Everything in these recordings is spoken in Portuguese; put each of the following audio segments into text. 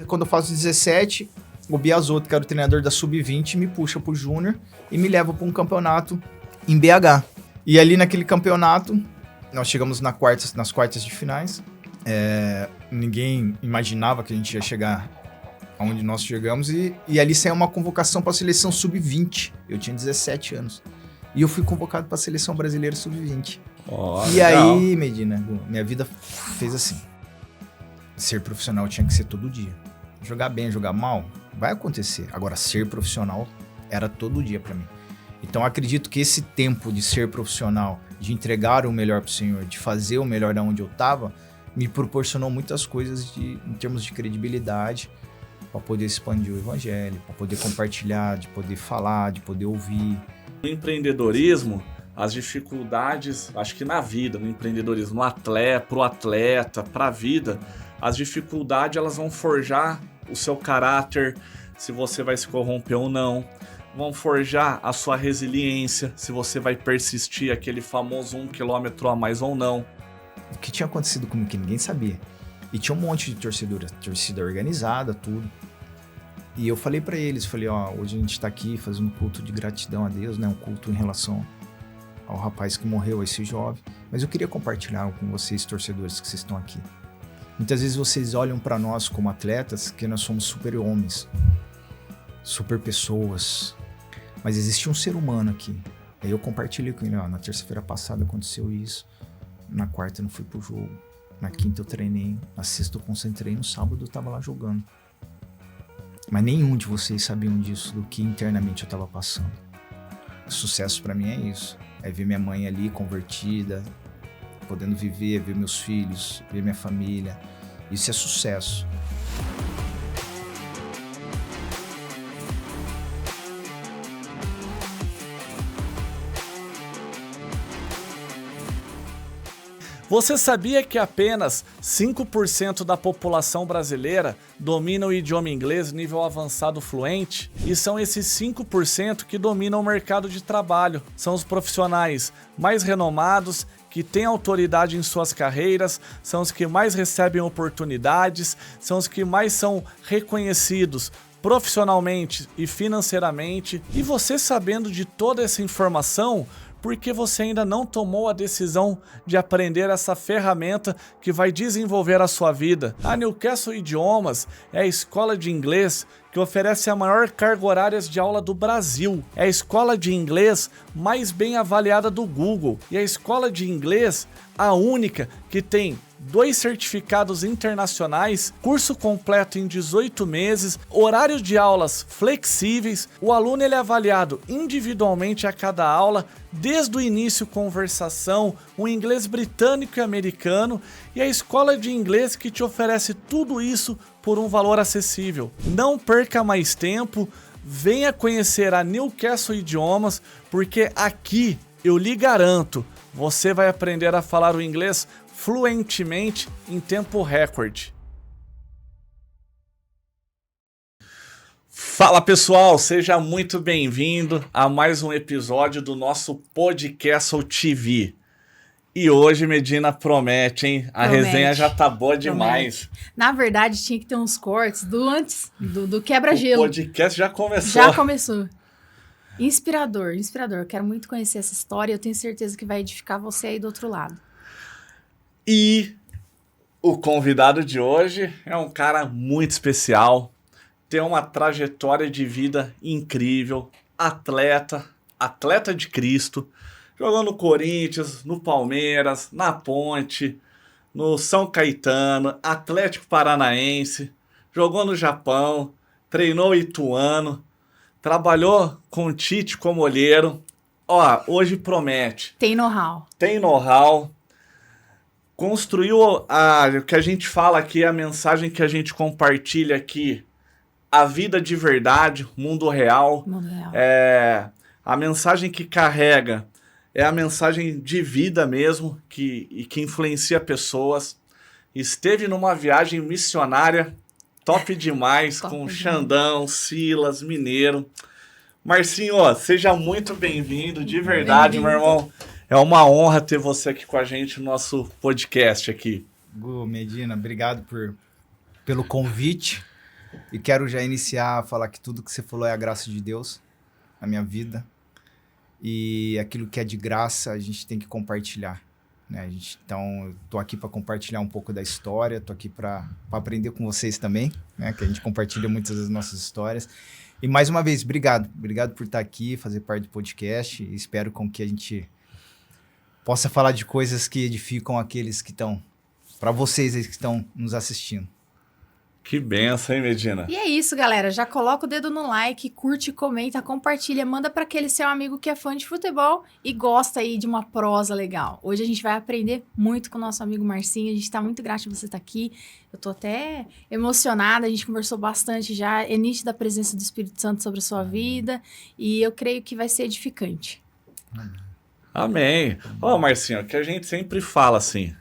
Quando eu faço 17, o Biasotto, que era o treinador da Sub-20, me puxa pro Júnior e me leva para um campeonato em BH. E ali naquele campeonato, nós chegamos nas quartas de finais. Ninguém imaginava que a gente ia chegar aonde nós chegamos. E ali saiu uma convocação para a seleção Sub-20. Eu tinha 17 anos. E eu fui convocado para a seleção brasileira Sub-20. E legal. aí, Medina, minha vida fez assim. Ser profissional tinha que ser todo dia. Jogar bem, jogar mal, vai acontecer. Agora, ser profissional era todo dia pra mim. Então, acredito que esse tempo de ser profissional, de entregar o melhor pro Senhor, de fazer o melhor da onde eu tava, me proporcionou muitas coisas em termos de credibilidade, para poder expandir o evangelho, para poder compartilhar, de poder falar, de poder ouvir. No empreendedorismo, as dificuldades, acho que na vida, no empreendedorismo, pro atleta, pra vida, as dificuldades elas vão forjar o seu caráter, se você vai se corromper ou não, vão forjar a sua resiliência, se você vai persistir aquele famoso 1 quilômetro a mais ou não. O que tinha acontecido comigo que ninguém sabia. E tinha um monte de torcida organizada, tudo. E eu falei pra eles, hoje a gente tá aqui fazendo um culto de gratidão a Deus, né? Um culto em relação ao rapaz que morreu, a esse jovem. Mas eu queria compartilhar com vocês, torcedores, que vocês estão aqui. Muitas vezes vocês olham para nós como atletas que nós somos super homens, super pessoas, mas existe um ser humano aqui. Aí eu compartilhei com ele, na terça-feira passada aconteceu isso, na quarta eu não fui pro jogo, na quinta eu treinei, na sexta eu concentrei, no sábado eu tava lá jogando. Mas nenhum de vocês sabiam disso, do que internamente eu tava passando. Sucesso para mim é isso, é ver minha mãe ali convertida, podendo viver, ver meus filhos, ver minha família. Isso é sucesso. Você sabia que apenas 5% da população brasileira domina o idioma inglês nível avançado fluente? E são esses 5% que dominam o mercado de trabalho. São os profissionais mais renomados, que têm autoridade em suas carreiras, são os que mais recebem oportunidades, são os que mais são reconhecidos profissionalmente e financeiramente. E você, sabendo de toda essa informação, porque você ainda não tomou a decisão de aprender essa ferramenta que vai desenvolver a sua vida? A Newcastle Idiomas é a escola de inglês que oferece a maior carga horária de aula do Brasil. É a escola de inglês mais bem avaliada do Google. E a escola de inglês, a única que tem 2 certificados internacionais, curso completo em 18 meses, horários de aulas flexíveis, o aluno ele é avaliado individualmente a cada aula, desde o início conversação, o inglês britânico e americano, e a escola de inglês que te oferece tudo isso por um valor acessível. Não perca mais tempo, venha conhecer a Newcastle Idiomas, porque aqui eu lhe garanto, você vai aprender a falar o inglês fluentemente em tempo recorde. Fala pessoal, seja muito bem-vindo a mais um episódio do nosso Podcast TV. E hoje, Medina, promete, hein? A resenha já tá boa demais. Na verdade, tinha que ter uns cortes antes do quebra-gelo. O podcast já começou. Já começou. Inspirador. Eu quero muito conhecer essa história. Eu tenho certeza que vai edificar você aí do outro lado. E o convidado de hoje é um cara muito especial. Tem uma trajetória de vida incrível. Atleta de Cristo. Jogou no Corinthians, no Palmeiras, na Ponte, no São Caetano, Atlético Paranaense, jogou no Japão, treinou Ituano, trabalhou com o Tite como olheiro. Ó, hoje promete. Tem know-how. Construiu o que a gente fala aqui, a mensagem que a gente compartilha aqui, a vida de verdade, mundo real. A mensagem que carrega é a mensagem de vida mesmo, que influencia pessoas. Esteve numa viagem missionária top demais, com Xandão, Silas, Mineiro. Marcinho, ó, seja muito bem-vindo, de verdade, meu irmão. É uma honra ter você aqui com a gente no nosso podcast aqui. Gu, Medina, obrigado pelo convite. E quero já iniciar a falar que tudo que você falou é a graça de Deus na minha vida. E aquilo que é de graça, a gente tem que compartilhar. Né? Então, estou aqui para compartilhar um pouco da história, estou aqui para aprender com vocês também, né? Que a gente compartilha muitas das nossas histórias. E mais uma vez, obrigado. Obrigado por estar aqui, fazer parte do podcast. E espero com que a gente possa falar de coisas que edificam aqueles que estão, para vocês aí que estão nos assistindo. Que benção, hein, Medina? E é isso, galera. Já coloca o dedo no like, curte, comenta, compartilha, manda para aquele seu amigo que é fã de futebol e gosta aí de uma prosa legal. Hoje a gente vai aprender muito com o nosso amigo Marcinho. A gente tá muito grato de você estar aqui. Eu tô até emocionada, a gente conversou bastante já. É nítida a presença do Espírito Santo sobre a sua vida e eu creio que vai ser edificante. Amém. Ó, Marcinho, que a gente sempre fala assim,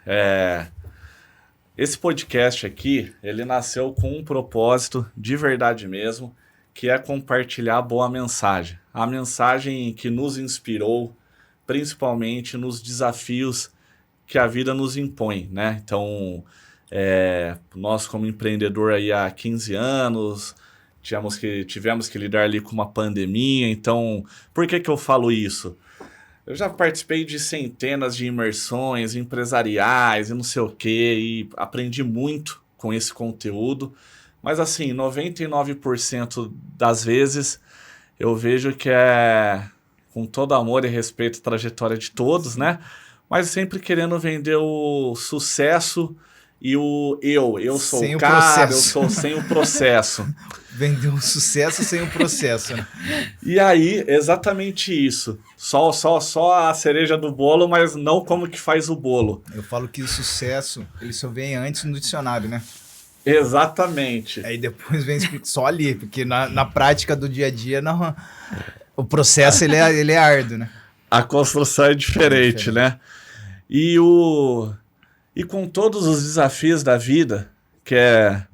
esse podcast aqui, ele nasceu com um propósito de verdade mesmo, que é compartilhar a boa mensagem. A mensagem que nos inspirou, principalmente nos desafios que a vida nos impõe, né? Então, nós como empreendedor aí há 15 anos, tivemos que lidar ali com uma pandemia. Então, por que eu falo isso? Eu já participei de centenas de imersões empresariais e não sei o quê, e aprendi muito com esse conteúdo. Mas assim, 99% das vezes eu vejo que é com todo amor e respeito a trajetória de todos, né? Mas sempre querendo vender o sucesso e o eu sou o cara, eu sou sem o processo. Vender um sucesso sem o processo, né? E aí, exatamente isso. Só a cereja do bolo, mas não como que faz o bolo. Eu falo que o sucesso, ele só vem antes no dicionário, né? Exatamente. Aí depois vem só ali, porque na prática do dia a dia, não, o processo ele é árduo, né? A construção é diferente, né? E com todos os desafios da vida, que é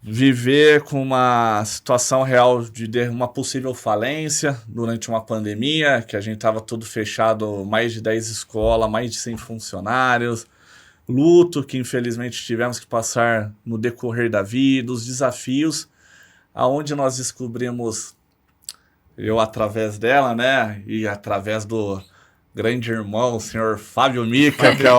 viver com uma situação real de uma possível falência durante uma pandemia, que a gente estava tudo fechado, mais de 10 escolas, mais de 100 funcionários, luto que infelizmente tivemos que passar no decorrer da vida, os desafios, aonde nós descobrimos, eu através dela, né, e através do grande irmão, o senhor Fábio Mica, que é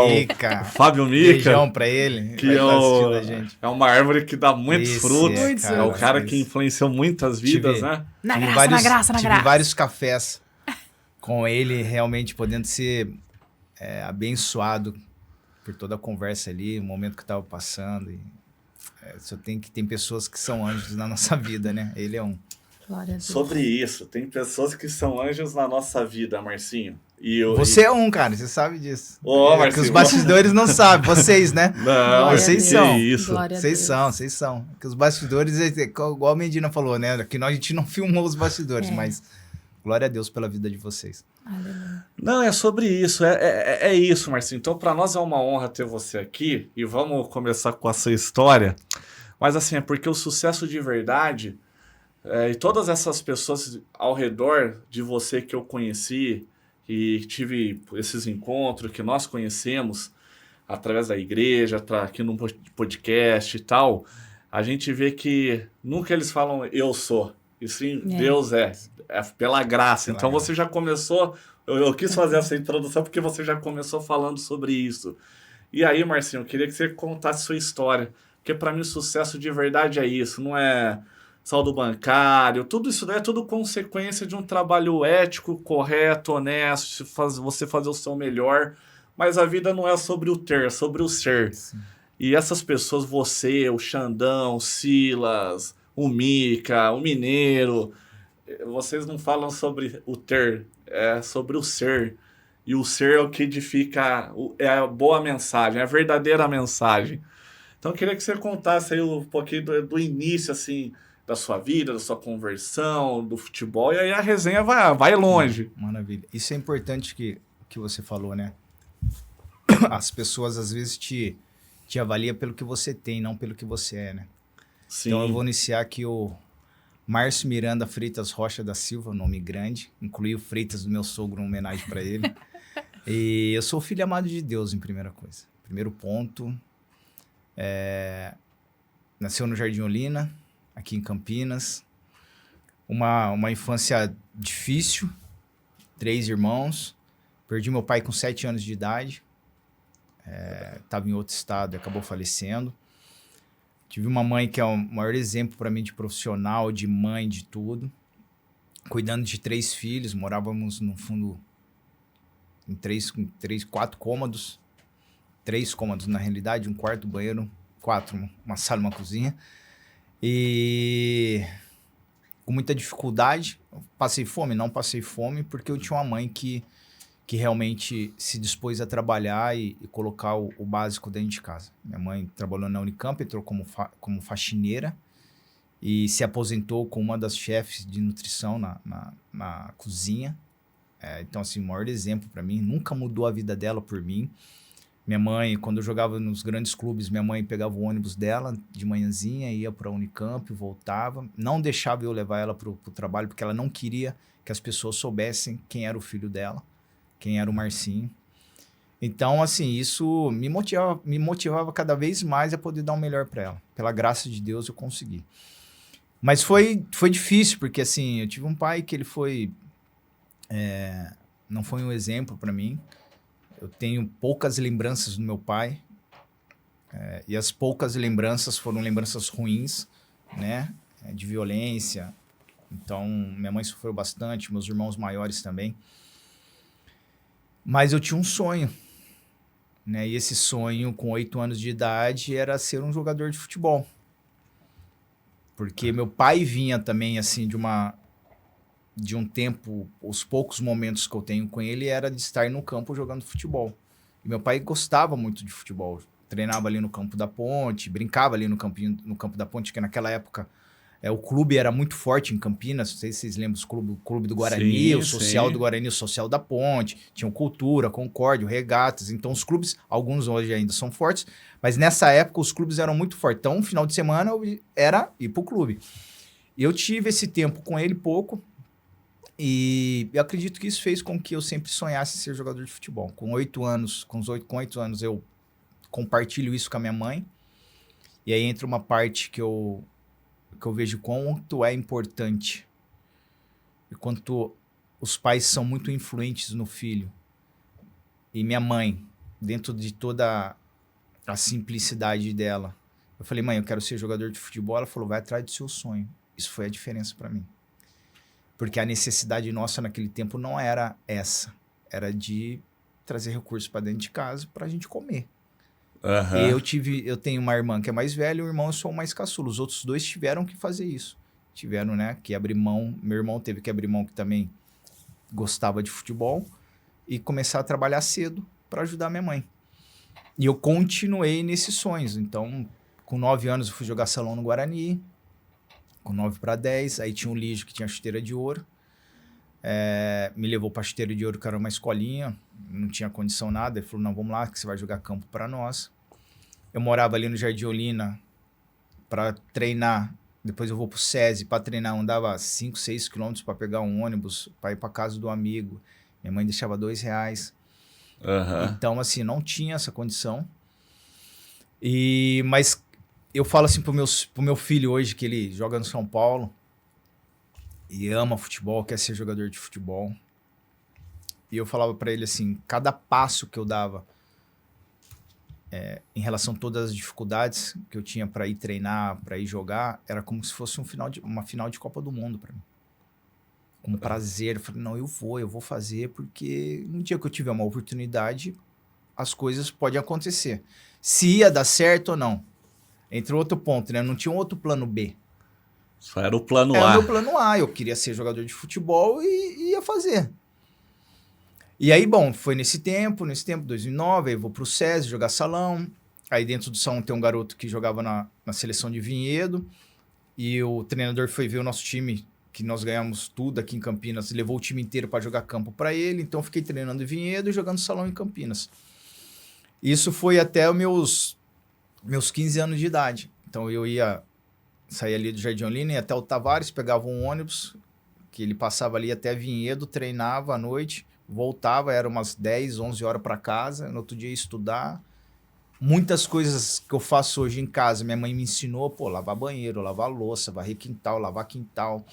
o Fábio Mica. Beijão pra ele. Que é uma árvore que dá muitos frutos. Cara, é o cara que influenciou muitas vidas, né? Na graça. Tive vários cafés com ele, realmente podendo ser abençoado por toda a conversa ali, o momento que eu tava passando. Tem pessoas que são anjos na nossa vida, né? Ele é um. Glória a Deus. Sobre isso, tem pessoas que são anjos na nossa vida, Marcinho. Você é um, cara, você sabe disso. Marcinho, que os bastidores não sabem, vocês, né? Não, vocês são. Isso. Vocês são. Que os bastidores, igual a Medina falou, né? Que a gente não filmou os bastidores, mas glória a Deus pela vida de vocês. Aleluia. Não, é sobre isso, é isso, Marcinho. Então, para nós é uma honra ter você aqui e vamos começar com essa história. Mas assim, é porque o sucesso de verdade, e todas essas pessoas ao redor de você que eu conheci, e tive esses encontros que nós conhecemos através da igreja, aqui no podcast e tal, a gente vê que nunca eles falam eu sou, e sim Deus é pela graça. Então você já começou, eu quis fazer essa introdução porque você já começou falando sobre isso. E aí, Marcinho, eu queria que você contasse sua história, porque para mim o sucesso de verdade é isso, não é saldo bancário, tudo isso daí é tudo consequência de um trabalho ético, correto, honesto, você fazer o seu melhor, mas a vida não é sobre o ter, é sobre o ser. Sim. E essas pessoas, você, o Xandão, o Silas, o Mica, o Mineiro, vocês não falam sobre o ter, é sobre o ser. E o ser é o que edifica, é a boa mensagem, é a verdadeira mensagem. Então eu queria que você contasse aí um pouquinho do início, assim, da sua vida, da sua conversão, do futebol, e aí a resenha vai longe. Maravilha. Isso é importante que você falou, né? As pessoas às vezes te avaliam pelo que você tem, não pelo que você é, né? Sim. Então eu vou iniciar aqui Márcio Miranda Freitas Rocha da Silva, nome grande. Incluí o Freitas do meu sogro, uma homenagem para ele. E eu sou filho amado de Deus, em primeira coisa. Primeiro ponto. Nasceu no Jardim Olina, aqui em Campinas. Uma infância difícil. 3 irmãos. Perdi meu pai com 7 anos de idade. Estava em outro estado e acabou falecendo. Tive uma mãe que é o maior exemplo para mim de profissional, de mãe, de tudo. Cuidando de 3 filhos. Morávamos no fundo em 4 cômodos. 3 cômodos na realidade, um quarto, banheiro, 4, uma sala e uma cozinha. E com muita dificuldade. Passei fome? Não passei fome, porque eu tinha uma mãe que realmente se dispôs a trabalhar e colocar o básico dentro de casa. Minha mãe trabalhou na Unicamp, entrou como faxineira e se aposentou como uma das chefes de nutrição na cozinha. Então, assim, o maior exemplo para mim. Nunca mudou a vida dela por mim. Minha mãe, quando eu jogava nos grandes clubes, minha mãe pegava o ônibus dela de manhãzinha, ia para a Unicamp, voltava. Não deixava eu levar ela para o trabalho, porque ela não queria que as pessoas soubessem quem era o filho dela, quem era o Marcinho. Então, assim, isso me motivava cada vez mais a poder dar o melhor para ela. Pela graça de Deus, eu consegui. Mas foi difícil, porque, assim, eu tive um pai que ele foi... não foi um exemplo para mim. Eu tenho poucas lembranças do meu pai. E as poucas lembranças foram lembranças ruins, né? De violência. Então, minha mãe sofreu bastante, meus irmãos maiores também. Mas eu tinha um sonho, né? E esse sonho, com 8 anos de idade, era ser um jogador de futebol. Porque meu pai vinha também, assim, de um tempo, os poucos momentos que eu tenho com ele era de estar no campo jogando futebol. E meu pai gostava muito de futebol. Treinava ali no Campo da Ponte, brincava ali no Campo da Ponte, que naquela época o clube era muito forte em Campinas. Não sei se vocês lembram, o clube do Guarani, o social do Guarani, o social da Ponte. Tinham Cultura, Concórdia, Regatas. Então os clubes, alguns hoje ainda são fortes, mas nessa época os clubes eram muito fortes. Então, no final de semana era ir pro clube. E eu tive esse tempo com ele pouco, e eu acredito que isso fez com que eu sempre sonhasse ser jogador de futebol. Com 8 anos eu compartilho isso com a minha mãe. E aí entra uma parte que eu vejo quanto é importante e quanto os pais são muito influentes no filho. E minha mãe, dentro de toda a simplicidade dela, eu falei, mãe, eu quero ser jogador de futebol. Ela falou, vai atrás do seu sonho. Isso foi a diferença para mim. Porque a necessidade nossa naquele tempo não era essa. Era de trazer recursos para dentro de casa para a gente comer. E eu tenho uma irmã que é mais velha e um irmão eu sou o mais caçula. Os outros 2 tiveram que fazer isso. Tiveram, né, que abrir mão. Meu irmão teve que abrir mão, que também gostava de futebol, e começar a trabalhar cedo para ajudar minha mãe. E eu continuei nesses sonhos. Então, com 9 anos eu fui jogar salão no Guarani. Com 9 para 10, aí tinha um Lígio que tinha chuteira de ouro. Me levou para a chuteira de ouro, que era uma escolinha, não tinha condição nada. Ele falou, não, vamos lá, que você vai jogar campo para nós. Eu morava ali no Jardim Olina para treinar. Depois eu vou para o SESI para treinar. Eu andava 5, 6 quilômetros para pegar um ônibus, para ir para casa do amigo. Minha mãe deixava R$2. Então, assim, não tinha essa condição. Mas eu falo assim pro meu filho hoje, que ele joga no São Paulo e ama futebol, quer ser jogador de futebol. E eu falava para ele assim, cada passo que eu dava em relação a todas as dificuldades que eu tinha para ir treinar, para ir jogar, era como se fosse uma final de Copa do Mundo para mim. Com prazer. Eu falei, não, eu vou fazer, porque no dia que eu tiver uma oportunidade, as coisas podem acontecer. Se ia dar certo ou não. Entre outro ponto, né? Não tinha um outro plano B. Só era o plano A. Era o meu plano A. Eu queria ser jogador de futebol e ia fazer. E aí, bom, foi nesse tempo, 2009, aí eu vou pro SESI jogar salão. Aí dentro do salão tem um garoto que jogava na seleção de Vinhedo. E o treinador foi ver o nosso time, que nós ganhamos tudo aqui em Campinas, levou o time inteiro para jogar campo para ele. Então eu fiquei treinando em Vinhedo e jogando salão em Campinas. Isso foi até os meus 15 anos de idade. Então eu ia saía ali do Jardim Olina, ia até o Tavares, pegava um ônibus, que ele passava ali até Vinhedo, treinava à noite, voltava, era umas 10, 11 horas para casa, no outro dia ia estudar. Muitas coisas que eu faço hoje em casa, minha mãe me ensinou, pô, lavar banheiro, lavar louça, varrer quintal, lavar quintal.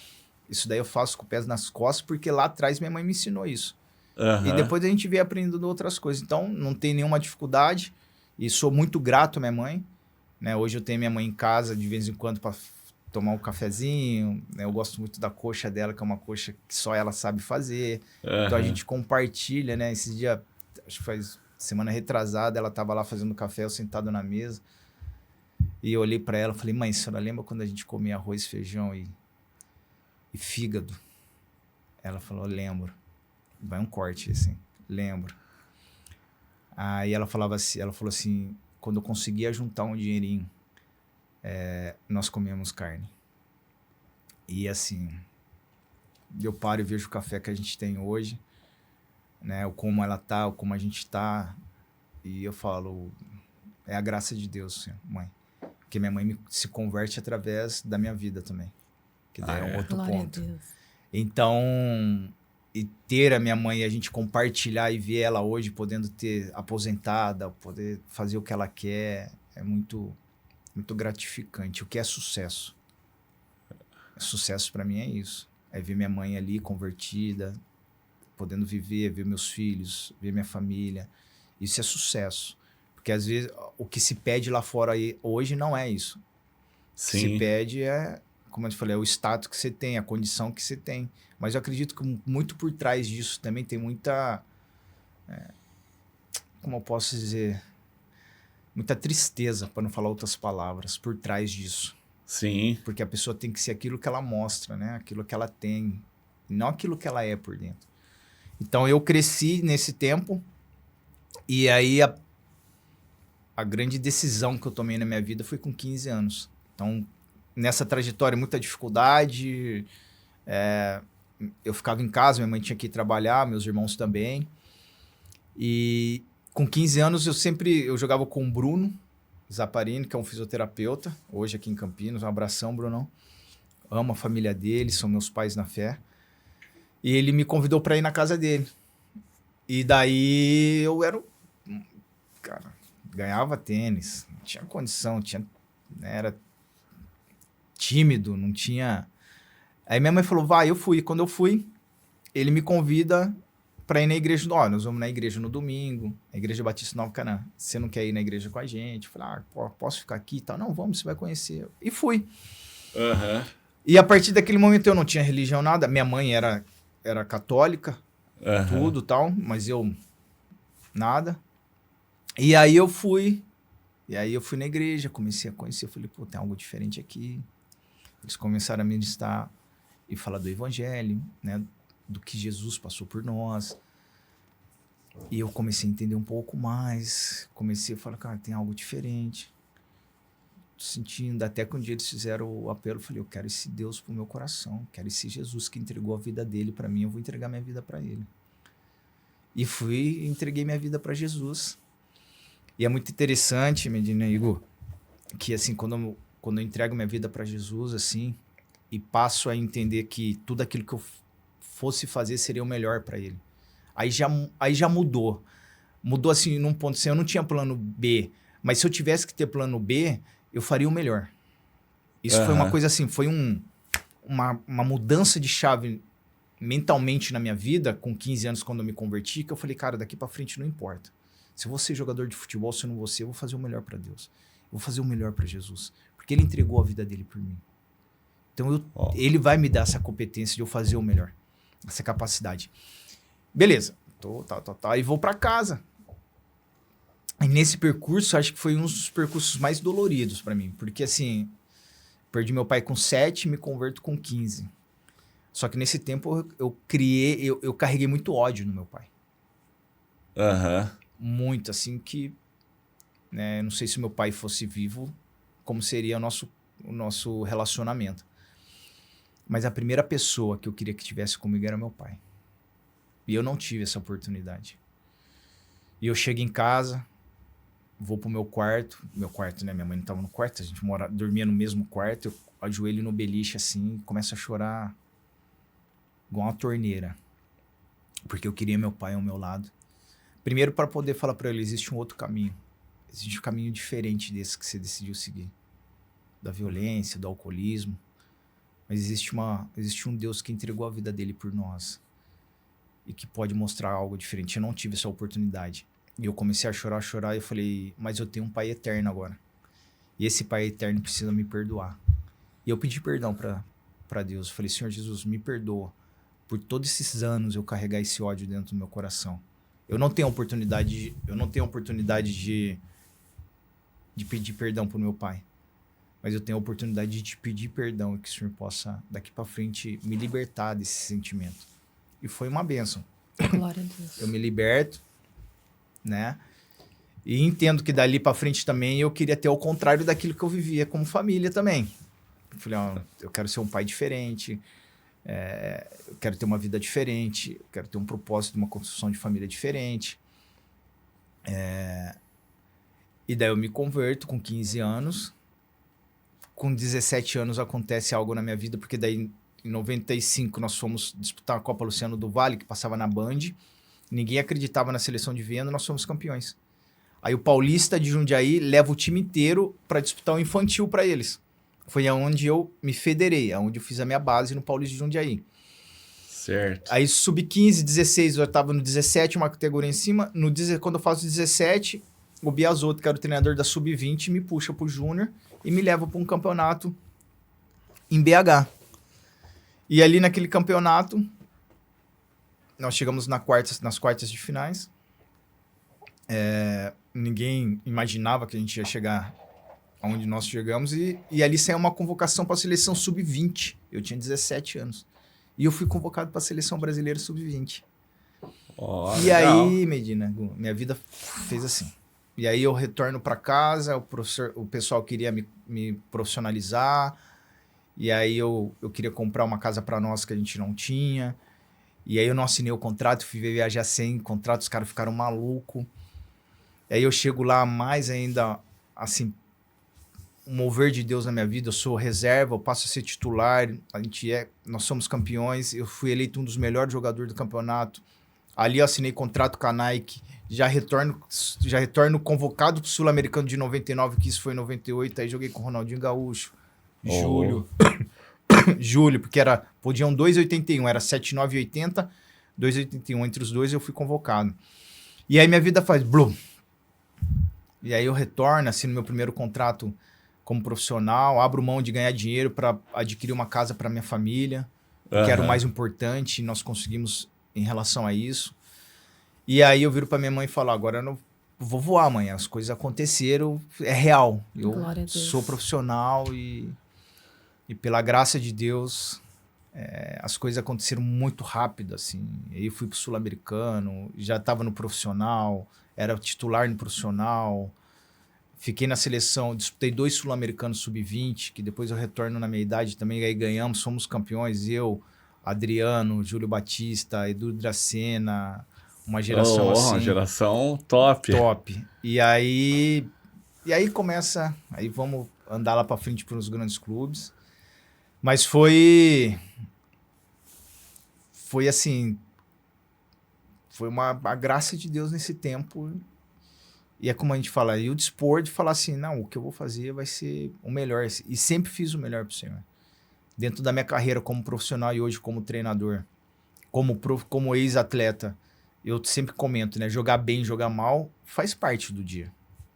Isso daí eu faço com o pé nas costas, porque lá atrás minha mãe me ensinou isso. E depois a gente veio aprendendo outras coisas. Então, não tem nenhuma dificuldade. E sou muito grato à minha mãe. Né? Hoje eu tenho minha mãe em casa, de vez em quando, para tomar um cafezinho. Né? Eu gosto muito da coxa dela, que é uma coxa que só ela sabe fazer. Então, a gente compartilha, né? Esses dias, acho que faz semana retrasada, ela estava lá fazendo café, eu sentado na mesa. E eu olhei para ela e falei, mãe, a senhora lembra quando a gente comia arroz, feijão e fígado? Ela falou, lembro. Vai um corte, assim, lembro. Aí ela falou assim, quando eu conseguia juntar um dinheirinho, nós comíamos carne. E assim, eu paro e vejo o café que a gente tem hoje, né, o como ela tá, o como a gente tá, e eu falo, é a graça de Deus, mãe. Porque minha mãe se converte através da minha vida também. Que daí é um outro Glória ponto. a Deus. Então, e ter a minha mãe, a gente compartilhar e ver ela hoje podendo ter aposentada, poder fazer o que ela quer, é muito, muito gratificante. O que é sucesso? Sucesso para mim é isso. É ver minha mãe ali convertida, podendo viver, ver meus filhos, ver minha família. Isso é sucesso. Porque às vezes o que se pede lá fora aí, hoje não é isso. O que se pede é, como eu te falei, é o status que você tem, a condição que você tem. Mas eu acredito que muito por trás disso também tem muita... como eu posso dizer? Muita tristeza, para não falar outras palavras, por trás disso. Sim. Porque a pessoa tem que ser aquilo que ela mostra, né? Aquilo que ela tem, não aquilo que ela é por dentro. Então, eu cresci nesse tempo e aí a grande decisão que eu tomei na minha vida foi com 15 anos. Então, nessa trajetória, muita dificuldade. Eu ficava em casa, minha mãe tinha que ir trabalhar, meus irmãos também. E com 15 anos, eu jogava com o Bruno Zaparini, que é um fisioterapeuta, hoje aqui em Campinas. Um abração, Brunão. Amo a família dele, são meus pais na fé. E ele me convidou para ir na casa dele. E daí eu cara, ganhava tênis, não tinha condição, era tímido, não tinha... Aí minha mãe falou, vai, eu fui. Quando eu fui, ele me convida para ir na igreja. Nós vamos na igreja no domingo, a igreja Batista Nova Canaã. Você não quer ir na igreja com a gente? Eu falei, posso ficar aqui e tal? Não, vamos, você vai conhecer. E fui. E a partir daquele momento eu não tinha religião, nada. Minha mãe era católica, tudo tal, mas eu nada. E aí eu fui na igreja, comecei a conhecer, eu falei, pô, tem algo diferente aqui. Eles começaram a ministrar e falar do evangelho, né, do que Jesus passou por nós. E eu comecei a entender um pouco mais, comecei a falar, cara, tem algo diferente. Tô sentindo, até que um dia eles fizeram o apelo, eu falei, eu quero esse Deus pro meu coração, quero esse Jesus que entregou a vida dele para mim, eu vou entregar minha vida para ele. E fui e entreguei minha vida para Jesus. E é muito interessante, Medina Igor, que assim, quando eu entrego minha vida para Jesus, assim, e passo a entender que tudo aquilo que eu fosse fazer seria o melhor para ele. Aí já mudou. Mudou assim, num ponto assim, eu não tinha plano B, mas se eu tivesse que ter plano B, eu faria o melhor. Isso foi uma coisa assim, foi uma mudança de chave mentalmente na minha vida, com 15 anos quando eu me converti, que eu falei, cara, daqui para frente não importa. Se eu vou ser jogador de futebol, se eu não vou ser, eu vou fazer o melhor para Deus. Eu vou fazer o melhor para Jesus. Porque ele entregou a vida dele por mim. Então, ele vai me dar essa competência de eu fazer o melhor. Essa capacidade. Beleza. E vou para casa. E nesse percurso, acho que foi um dos percursos mais doloridos para mim. Porque, assim, perdi meu pai com 7, me converto com 15. Só que nesse tempo, eu carreguei muito ódio no meu pai. Muito, assim, que... né, não sei se meu pai fosse vivo, como seria o nosso relacionamento. Mas a primeira pessoa que eu queria que estivesse comigo era meu pai. E eu não tive essa oportunidade. E eu chego em casa, vou pro meu quarto, né? Minha mãe não estava no quarto, a gente dormia no mesmo quarto. ajoelho no beliche assim, começo a chorar igual uma torneira. Porque eu queria meu pai ao meu lado. Primeiro, para poder falar para ele, existe um outro caminho. Existe um caminho diferente desse que você decidiu seguir. Da violência, do alcoolismo. Mas existe um Deus que entregou a vida dele por nós. E que pode mostrar algo diferente. Eu não tive essa oportunidade. E eu comecei a chorar, e eu falei, mas eu tenho um pai eterno agora. E esse pai eterno precisa me perdoar. E eu pedi perdão para Deus. Eu falei, Senhor Jesus, me perdoa. Por todos esses anos eu carregar esse ódio dentro do meu coração. Eu não tenho oportunidade de pedir perdão pro meu pai. Mas eu tenho a oportunidade de te pedir perdão e que o Senhor possa, daqui para frente, me libertar desse sentimento. E foi uma bênção. Glória a Deus. Eu me liberto, né? E entendo que dali para frente também eu queria ter o contrário daquilo que eu vivia como família também. Eu falei, ó, eu quero ser um pai diferente, eu quero ter uma vida diferente, eu quero ter um propósito, uma construção de família diferente. E daí eu me converto com 15 anos. Com 17 anos acontece algo na minha vida, porque daí em 95 nós fomos disputar a Copa Luciano do Vale, que passava na Band. Ninguém acreditava na seleção de Viena, nós fomos campeões. Aí o Paulista de Jundiaí leva o time inteiro para disputar o infantil para eles. Foi aonde eu me federei, aonde eu fiz a minha base no Paulista de Jundiaí. Certo. Aí sub-15, 16, eu estava no 17, uma categoria em cima. Quando eu faço 17, o Biasotto, que era o treinador da sub-20, me puxa pro Júnior e me leva para um campeonato em BH. E ali naquele campeonato, nós chegamos nas quartas de finais. Ninguém imaginava que a gente ia chegar onde nós chegamos. E ali saiu uma convocação para a seleção sub-20. Eu tinha 17 anos. E eu fui convocado para a seleção brasileira sub-20. Oh, e legal. aí, Medina, minha vida fez assim. E aí eu retorno para casa, o pessoal queria me profissionalizar. E aí eu queria comprar uma casa para nós que a gente não tinha. E aí eu não assinei o contrato, fui viajar sem contrato, os caras ficaram malucos. E aí eu chego lá mais ainda, assim, um mover de Deus na minha vida. Eu sou reserva, eu passo a ser titular, nós somos campeões. Eu fui eleito um dos melhores jogadores do campeonato. Ali eu assinei contrato com a Nike. Já retorno convocado pro Sul-Americano de 99, que isso foi em 98. Aí joguei com o Ronaldinho Gaúcho, Júlio. Júlio, porque podiam 2,81, era 7,980, 2,81. Entre os dois eu fui convocado. E aí minha vida faz blum. E aí eu retorno, assino meu primeiro contrato como profissional, abro mão de ganhar dinheiro para adquirir uma casa para minha família, que era o mais importante, e nós conseguimos em relação a isso. E aí eu viro para minha mãe e falo, agora eu não vou voar, mãe, as coisas aconteceram, é real. Eu sou profissional e pela graça de Deus, as coisas aconteceram muito rápido, assim. Aí eu fui pro Sul-Americano, já estava no profissional, era titular no profissional, fiquei na seleção, disputei 2 Sul-Americanos sub-20, que depois eu retorno na minha idade também, aí ganhamos, fomos campeões, eu, Adriano, Júlio Batista, Edu Dracena, uma geração assim. Uma geração top. Top. E aí começa, aí vamos andar lá para frente para os grandes clubes. Mas foi assim, foi a graça de Deus nesse tempo. E é como a gente fala, e o dispor de falar assim, não, o que eu vou fazer vai ser o melhor. E sempre fiz o melhor pro Senhor. Dentro da minha carreira como profissional e hoje como treinador, como ex-atleta, eu sempre comento, né? Jogar bem, jogar mal, faz parte do dia.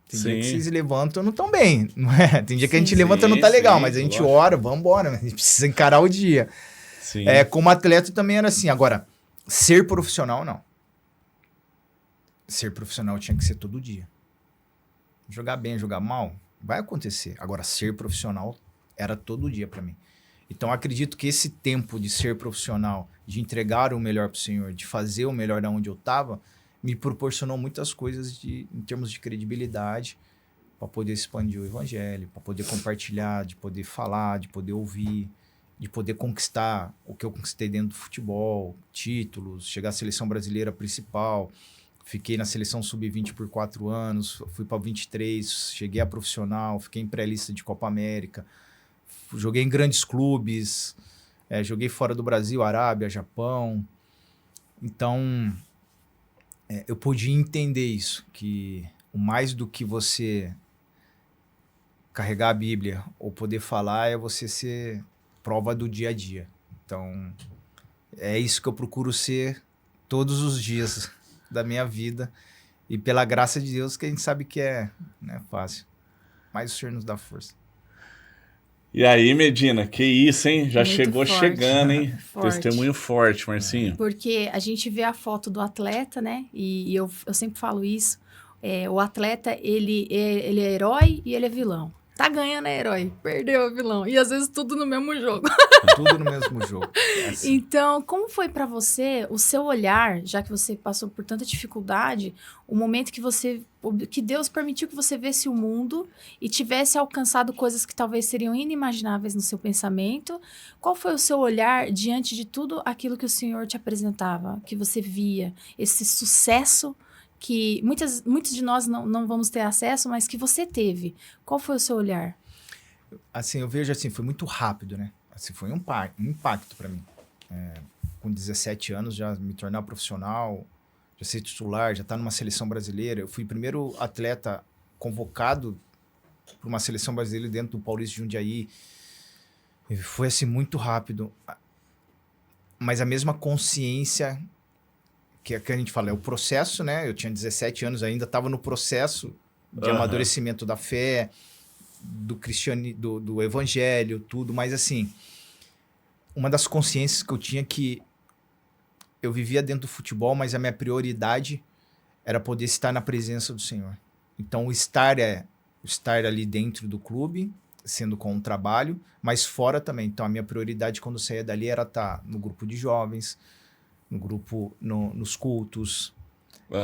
Tem dia que vocês levantam e não estão bem, não é? Tem dia que a gente levanta e não tá legal, mas a gente ora, vamos embora, a gente precisa encarar o dia. Sim. Como atleta também era assim. Agora, ser profissional, não. Ser profissional tinha que ser todo dia. Jogar bem, jogar mal, vai acontecer. Agora, ser profissional era todo dia para mim. Então, acredito que esse tempo de ser profissional, de entregar o melhor pro Senhor, de fazer o melhor da onde eu tava, me proporcionou muitas coisas em termos de credibilidade para poder expandir o evangelho, para poder compartilhar, de poder falar, de poder ouvir, de poder conquistar o que eu conquistei dentro do futebol, títulos, chegar à seleção brasileira principal. Fiquei na seleção sub-20 por 4 anos, fui para 23, cheguei a profissional, fiquei em pré-lista de Copa América, joguei em grandes clubes, joguei fora do Brasil, Arábia, Japão. Então, eu podia entender isso, que o mais do que você carregar a Bíblia ou poder falar é você ser prova do dia a dia. Então, é isso que eu procuro ser todos os dias da minha vida. E pela graça de Deus, que a gente sabe que não é fácil. Mas o Senhor nos dá força. E aí, Medina, que isso, hein? Já Muito chegou forte. chegando, hein? Forte. Testemunho forte, Marcinho. Porque a gente vê a foto do atleta, né? E eu sempre falo isso. O atleta, ele é herói e ele é vilão. Tá ganhando é herói, perdeu é vilão. E às vezes tudo no mesmo jogo. Tudo no mesmo jogo. Assim. Então, como foi pra você, o seu olhar, já que você passou por tanta dificuldade, o momento que Deus permitiu que você visse o mundo e tivesse alcançado coisas que talvez seriam inimagináveis no seu pensamento, qual foi o seu olhar diante de tudo aquilo que o Senhor te apresentava, que você via, esse sucesso que muitos de nós não vamos ter acesso, mas que você teve? Qual foi o seu olhar? Assim, eu vejo assim, foi muito rápido, né? Assim, foi um impacto para mim. Com 17 anos, já me tornar profissional, já ser titular, já estar numa seleção brasileira. Eu fui o primeiro atleta convocado para uma seleção brasileira dentro do Paulista de Jundiaí. E foi assim, muito rápido. Mas a mesma consciência que a gente fala, é o processo, né? Eu tinha 17 anos, ainda estava no processo de amadurecimento da fé, do evangelho, tudo. Mas assim, uma das consciências que eu tinha que eu vivia dentro do futebol, mas a minha prioridade era poder estar na presença do Senhor. Então, o estar ali dentro do clube, sendo com um trabalho, mas fora também. Então, a minha prioridade quando eu saía dali era estar no grupo de jovens, no grupo, nos cultos.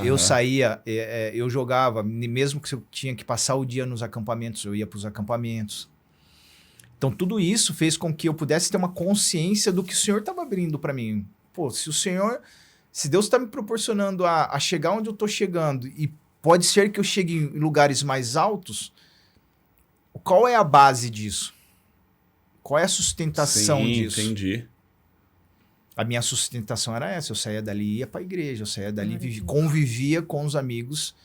Eu saía, eu jogava, mesmo que eu tinha que passar o dia nos acampamentos, eu ia para os acampamentos. Então, tudo isso fez com que eu pudesse ter uma consciência do que o Senhor estava abrindo para mim. Pô, se Deus está me proporcionando a chegar onde eu estou chegando, e pode ser que eu chegue em lugares mais altos, qual é a base disso? Qual é a sustentação disso? Entendi. A minha sustentação era essa, eu saía dali e ia para a igreja, eu saía dali convivia com os amigos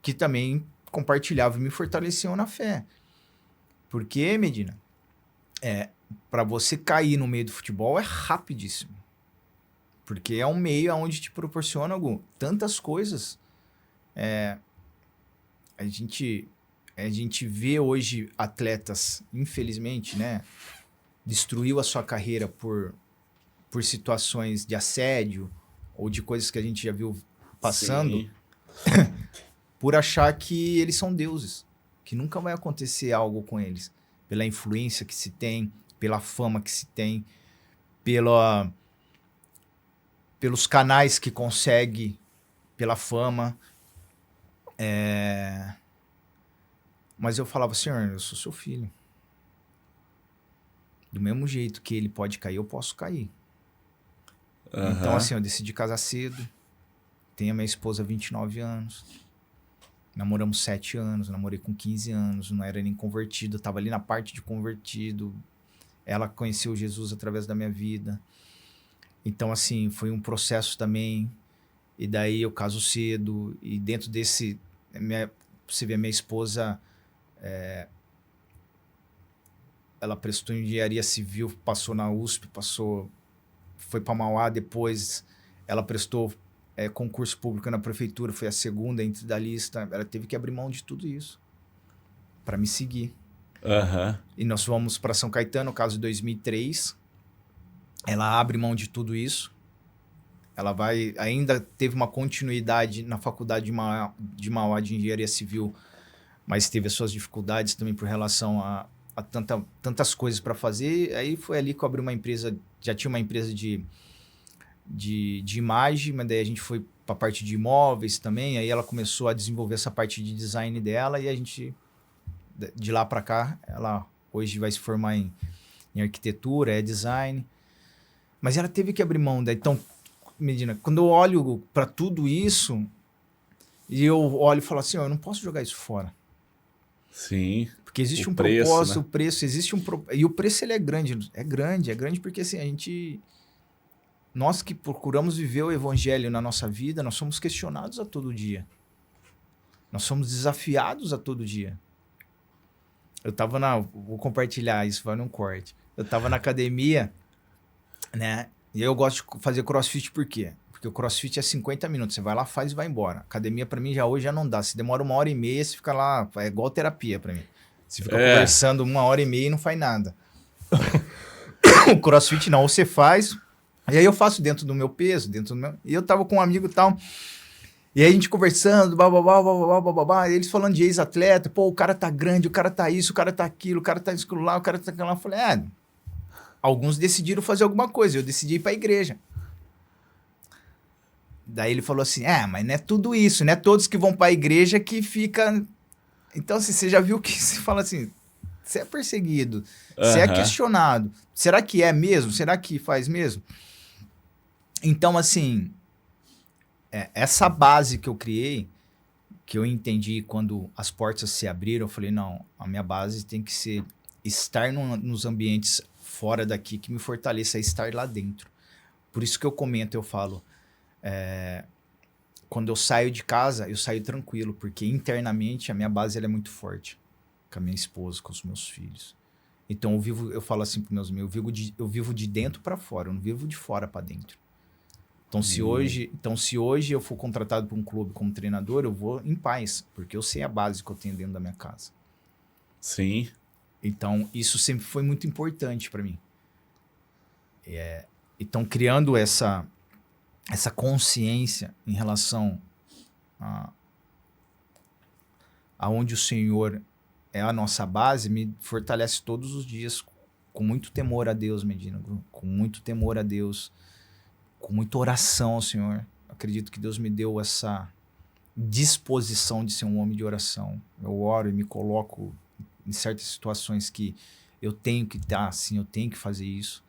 que também compartilhavam e me fortaleciam na fé. Porque, Medina, para você cair no meio do futebol é rapidíssimo. Porque é um meio onde te proporciona tantas coisas. A gente vê hoje atletas, infelizmente, né, destruiu a sua carreira por situações de assédio ou de coisas que a gente já viu passando, por achar que eles são deuses, que nunca vai acontecer algo com eles, pela influência que se tem, pela fama que se tem, pelos canais que consegue, pela fama. Mas eu falava, Senhor, eu sou seu filho. Do mesmo jeito que ele pode cair, eu posso cair. Então, assim, eu decidi casar cedo. Tenho a minha esposa há 29 anos. Namoramos 7 anos, namorei com 15 anos, não era nem convertido, eu tava ali na parte de convertido. Ela conheceu Jesus através da minha vida. Então, assim, foi um processo também. E daí eu caso cedo. E dentro desse... você vê, a minha esposa... ela prestou engenharia civil, passou na USP, foi para Mauá, depois ela prestou concurso público na prefeitura, foi a segunda entre da lista. Ela teve que abrir mão de tudo isso para me seguir. E nós fomos para São Caetano, caso de 2003. Ela abre mão de tudo isso. Ela ainda teve uma continuidade na faculdade de Mauá de engenharia civil, mas teve as suas dificuldades também por relação a tantas coisas para fazer. Aí foi ali que eu abri uma empresa, já tinha uma empresa de imagem, mas daí a gente foi para a parte de imóveis também. Aí ela começou a desenvolver essa parte de design dela, e a gente, de lá para cá, ela hoje vai se formar em arquitetura, design. Mas ela teve que abrir mão. Então, Medina, quando eu olho para tudo isso, e eu olho e falo assim, eu não posso jogar isso fora. Sim. Porque existe O um preço, propósito, né? o preço, existe um... E o preço, ele é grande porque assim, a gente... Nós que procuramos viver o evangelho na nossa vida, nós somos questionados a todo dia. Nós somos desafiados a todo dia. Eu tava vou compartilhar isso, vai num corte. Eu tava na academia, né? E eu gosto de fazer crossfit por quê? Porque o crossfit é 50 minutos. Você vai lá, faz e vai embora. Academia, pra mim, hoje já não dá. Se demora 1h30, você fica lá... É igual terapia pra mim. Você fica conversando 1h30 e não faz nada. O crossfit não. Ou você faz... E aí eu faço dentro do meu peso, E eu tava com um amigo e tal... E aí a gente conversando, e eles falando de ex-atleta, pô, o cara tá grande, o cara tá isso, o cara tá aquilo, o cara tá isso lá, o cara tá aquilo lá. Eu falei, alguns decidiram fazer alguma coisa, eu decidi ir pra igreja. Daí ele falou assim, mas não é tudo isso, não é todos que vão pra igreja que fica... Então, assim, você já viu que você fala assim, você é perseguido, você é questionado, será que é mesmo? Será que faz mesmo? Então, assim... essa base que eu criei, que eu entendi quando as portas se abriram, eu falei, não, a minha base tem que ser estar nos ambientes fora daqui que me fortaleça a estar lá dentro. Por isso que eu comento, eu falo, quando eu saio de casa, eu saio tranquilo, porque internamente a minha base ela é muito forte, com a minha esposa, com os meus filhos. Então eu falo assim para meus amigos, eu vivo de dentro para fora, eu não vivo de fora para dentro. Então, se hoje eu for contratado por um clube como treinador, eu vou em paz, porque eu sei a base que eu tenho dentro da minha casa. Sim. Então, isso sempre foi muito importante para mim. Então, criando essa consciência em relação aonde o Senhor é a nossa base, me fortalece todos os dias com muito temor a Deus, Medina, com muito temor a Deus, com muita oração ao Senhor. Acredito que Deus me deu essa disposição de ser um homem de oração. Eu oro e me coloco em certas situações que eu tenho que estar assim, eu tenho que fazer isso,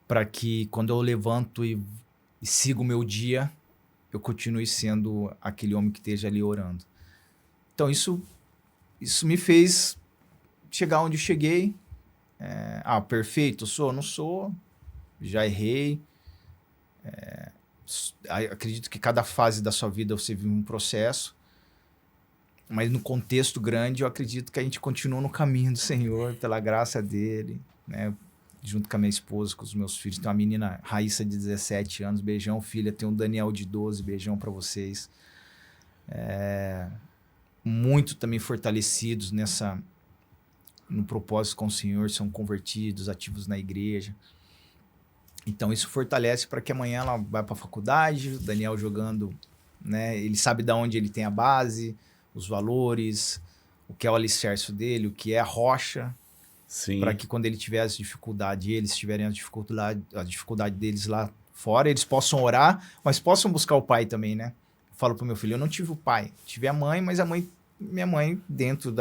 para que quando eu levanto e sigo o meu dia, eu continue sendo aquele homem que esteja ali orando. Então isso me fez chegar onde eu cheguei. Perfeito sou? Não sou. Já errei. Acredito que cada fase da sua vida você vive um processo, mas no contexto grande eu acredito que a gente continua no caminho do Senhor, pela graça dele, né? Junto com a minha esposa, com os meus filhos. Tem uma menina, Raíssa, de 17 anos, beijão, filha. Tem um Daniel de 12, beijão para vocês. Muito também fortalecidos no propósito com o Senhor, são convertidos, ativos na igreja. Então isso fortalece para que amanhã ela vá para a faculdade, o Daniel jogando, né? Ele sabe de onde ele tem a base, os valores, o que é o alicerce dele, o que é a rocha, para que quando ele tiver as dificuldades, eles tiverem a dificuldade deles lá fora, eles possam orar, mas possam buscar o pai também, né? Eu falo pro meu filho, eu não tive o pai, tive a mãe, mas minha mãe, dentro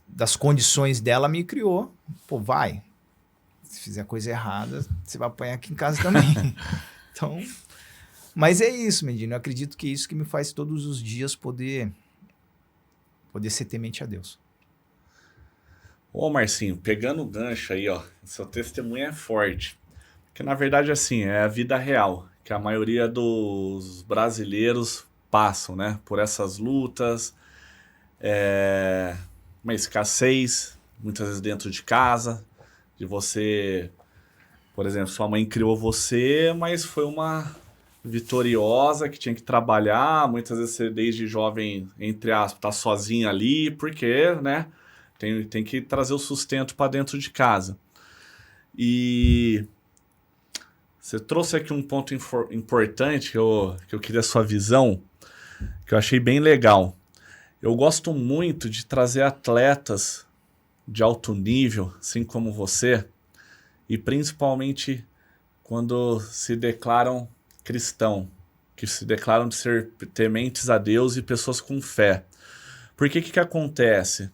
das condições dela, me criou. Pô, vai. Se fizer coisa errada, você vai apanhar aqui em casa também. Então, mas é isso, Medina. Eu acredito que é isso que me faz todos os dias poder ser temente a Deus. Ô, Marcinho, pegando o gancho aí, ó, seu testemunho é forte. Porque, na verdade, assim, é a vida real, que a maioria dos brasileiros passam, né? Por essas lutas, uma escassez, muitas vezes dentro de casa, de você, por exemplo, sua mãe criou você, mas foi uma vitoriosa que tinha que trabalhar, muitas vezes você desde jovem, entre aspas, tá sozinha ali, porque, né, tem que trazer o sustento para dentro de casa. E você trouxe aqui um ponto importante que eu queria a sua visão, que eu achei bem legal. Eu gosto muito de trazer atletas de alto nível, assim como você, e principalmente quando se declaram cristão, que se declaram de ser tementes a Deus e pessoas com fé. Porque que acontece?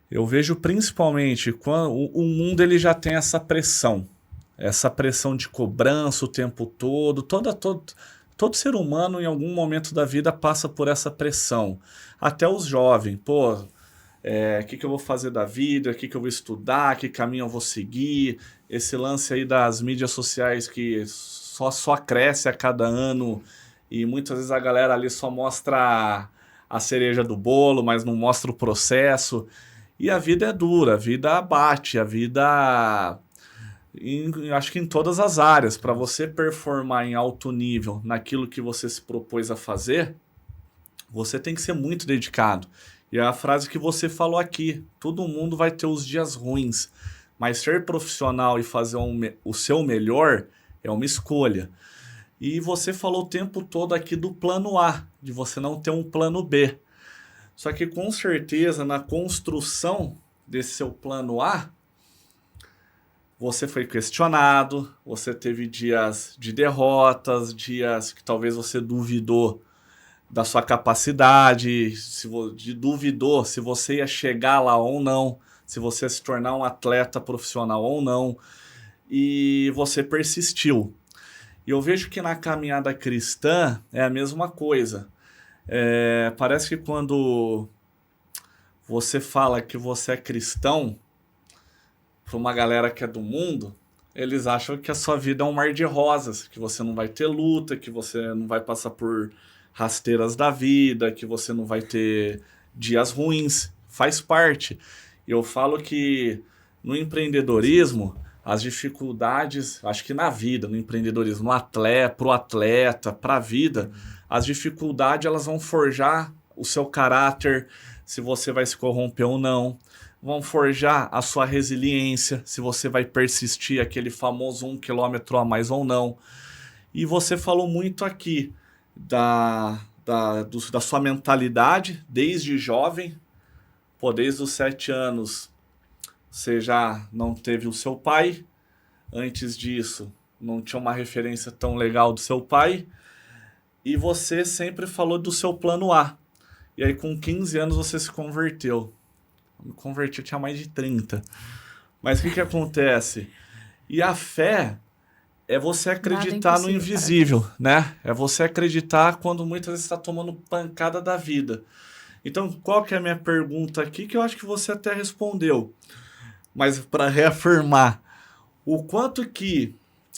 Eu vejo principalmente quando o mundo ele já tem essa pressão de cobrança o tempo todo, Todo ser humano, em algum momento da vida, passa por essa pressão. Até os jovens, pô, o que eu vou fazer da vida, o que eu vou estudar, que caminho eu vou seguir. Esse lance aí das mídias sociais que só cresce a cada ano e muitas vezes a galera ali só mostra a cereja do bolo, mas não mostra o processo. E a vida é dura, a vida bate, a vida... acho que em todas as áreas, para você performar em alto nível naquilo que você se propôs a fazer, você tem que ser muito dedicado. E é a frase que você falou aqui, todo mundo vai ter os dias ruins, mas ser profissional e fazer o seu melhor é uma escolha. E você falou o tempo todo aqui do plano A, de você não ter um plano B. Só que com certeza na construção desse seu plano A, você foi questionado, você teve dias de derrotas, dias que talvez você duvidou da sua capacidade, duvidou se você ia chegar lá ou não, se você ia se tornar um atleta profissional ou não, e você persistiu. E eu vejo que na caminhada cristã é a mesma coisa. Parece que quando você fala que você é cristão, para uma galera que é do mundo, eles acham que a sua vida é um mar de rosas, que você não vai ter luta, que você não vai passar por rasteiras da vida, que você não vai ter dias ruins. Faz parte. Eu falo que no empreendedorismo, as dificuldades, acho que na vida, no empreendedorismo, pro atleta, para a vida, as dificuldades elas vão forjar o seu caráter, se você vai se corromper ou não. Vão forjar a sua resiliência, se você vai persistir aquele famoso 1 quilômetro a mais ou não. E você falou muito aqui da sua mentalidade desde jovem. Pô, desde os 7 anos você já não teve o seu pai. Antes disso, não tinha uma referência tão legal do seu pai. E você sempre falou do seu plano A. E aí com 15 anos você se converteu. Me converti, eu tinha mais de 30. Mas o que acontece? E a fé é você acreditar no invisível, né? É você acreditar quando muitas vezes está tomando pancada da vida. Então, qual que é a minha pergunta aqui, que eu acho que você até respondeu. Mas para reafirmar, o quanto que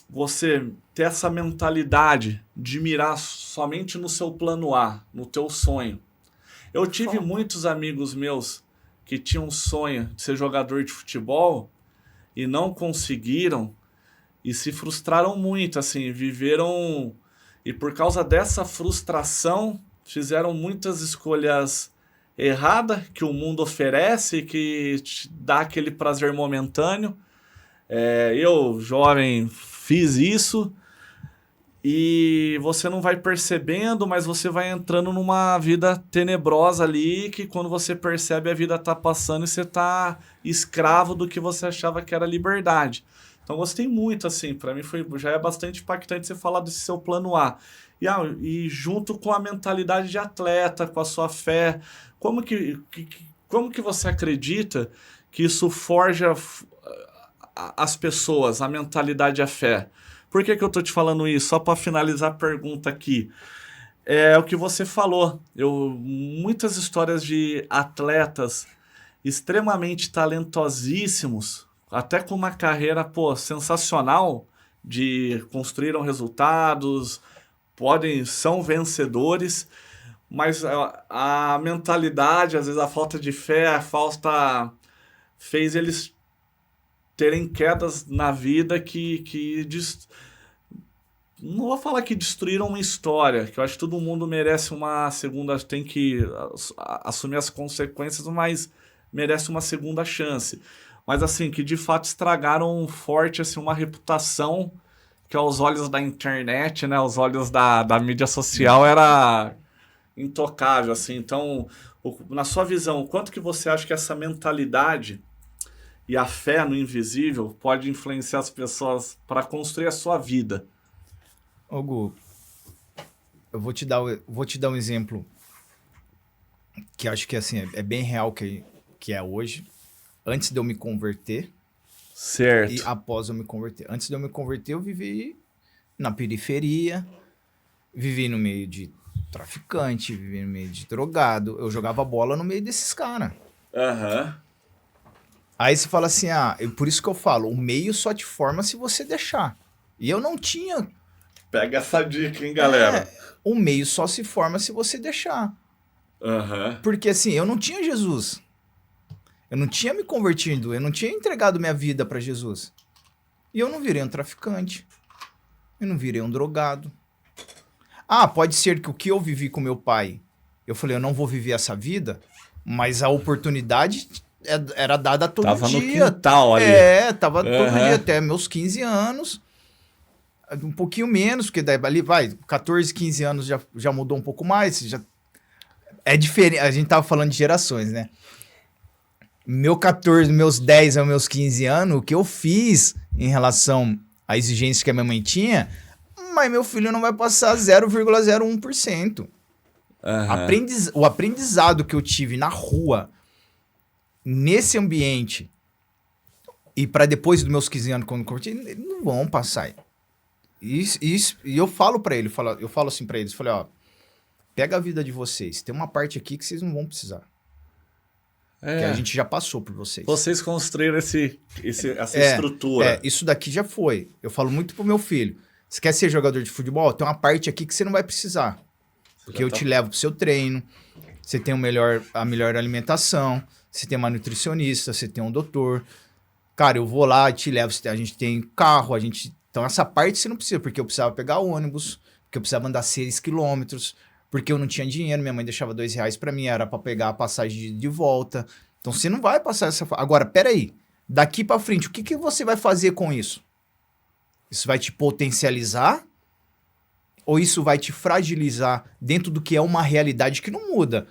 você ter essa mentalidade de mirar somente no seu plano A, no teu sonho. Eu tive muitos amigos meus que tinham um sonho de ser jogador de futebol e não conseguiram e se frustraram muito, assim, viveram... E por causa dessa frustração, fizeram muitas escolhas erradas que o mundo oferece, que te dá aquele prazer momentâneo. Eu, jovem, fiz isso e você não vai percebendo, mas você vai entrando numa vida tenebrosa ali, que quando você percebe a vida tá passando e você tá escravo do que você achava que era liberdade. Então gostei muito, assim, para mim já é bastante impactante você falar desse seu plano A. E junto com a mentalidade de atleta, com a sua fé, como que você acredita que isso forja as pessoas, a mentalidade e a fé? Por que eu tô te falando isso? Só para finalizar a pergunta aqui. É o que você falou. Muitas histórias de atletas extremamente talentosíssimos, até com uma carreira sensacional, construíram resultados, são vencedores, mas a mentalidade, às vezes a falta de fé, fez eles terem quedas na vida não vou falar que destruíram uma história, que eu acho que todo mundo merece uma segunda, tem que assumir as consequências, mas merece uma segunda chance. Mas assim, que de fato estragaram forte assim, uma reputação que aos olhos da internet, né, aos olhos da mídia social era intocável, assim. Então, na sua visão, o quanto que você acha que essa mentalidade e a fé no invisível pode influenciar as pessoas para construir a sua vida? Ô Gu, eu vou te dar um exemplo que acho que assim, é bem real que é hoje. Antes de eu me converter, certo, e após eu me converter. Antes de eu me converter, eu vivi na periferia, Vivi no meio de traficante, vivi no meio de drogado. Eu jogava bola no meio desses caras. Aí você fala assim, por isso que eu falo, o meio só te forma se você deixar. E eu não tinha... Pega essa dica, hein, galera? O meio só se forma se você deixar. Porque assim, eu não tinha Jesus. Eu não tinha me convertido, eu não tinha entregado minha vida para Jesus. E eu não virei um traficante. Eu não virei um drogado. Pode ser que o que eu vivi com meu pai, eu falei, eu não vou viver essa vida, mas a oportunidade era dada todo tava dia. No quintal ali. Tava todo dia, até meus 15 anos. Um pouquinho menos, porque daí ali 14, 15 anos já mudou um pouco mais. É diferente, a gente tava falando de gerações, né? Meus 10 aos meus 15 anos, o que eu fiz em relação à exigência que a minha mãe tinha, mas meu filho não vai passar 0,01%. O aprendizado que eu tive na rua, nesse ambiente, e para depois dos meus 15 anos, quando eu converti, não vão passar. E eu falo para ele, eu falo assim para eles, falei, pega a vida de vocês, tem uma parte aqui que vocês não vão precisar. Que a gente já passou por vocês. Vocês construíram essa estrutura. Isso daqui já foi. Eu falo muito pro meu filho, você quer ser jogador de futebol? Tem uma parte aqui que você não vai precisar. Porque eu te levo pro seu treino, você tem a melhor alimentação, você tem uma nutricionista, você tem um doutor. Cara, eu vou lá, te levo, a gente tem carro, Então essa parte você não precisa, porque eu precisava pegar ônibus, porque eu precisava andar 6 quilômetros, porque eu não tinha dinheiro, minha mãe deixava R$2 pra mim, era pra pegar a passagem de volta. Então você não vai passar essa... Agora, peraí, daqui pra frente, o que você vai fazer com isso? Isso vai te potencializar? Ou isso vai te fragilizar dentro do que é uma realidade que não muda?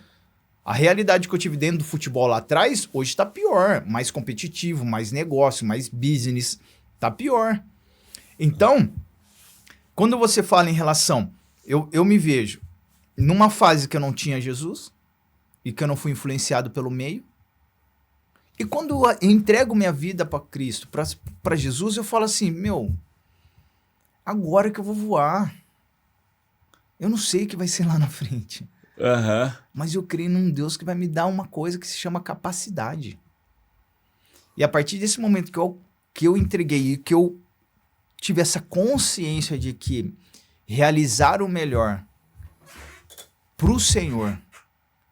A realidade que eu tive dentro do futebol lá atrás, hoje tá pior. Mais competitivo, mais negócio, mais business. Tá pior. Então, quando você fala em relação... Eu me vejo numa fase que eu não tinha Jesus e que eu não fui influenciado pelo meio. E quando eu entrego minha vida para Cristo, para Jesus, eu falo assim, agora que eu vou voar. Eu não sei o que vai ser lá na frente. Mas eu creio num Deus que vai me dar uma coisa que se chama capacidade. E a partir desse momento que eu entreguei e que eu tive essa consciência de que realizar o melhor pro Senhor,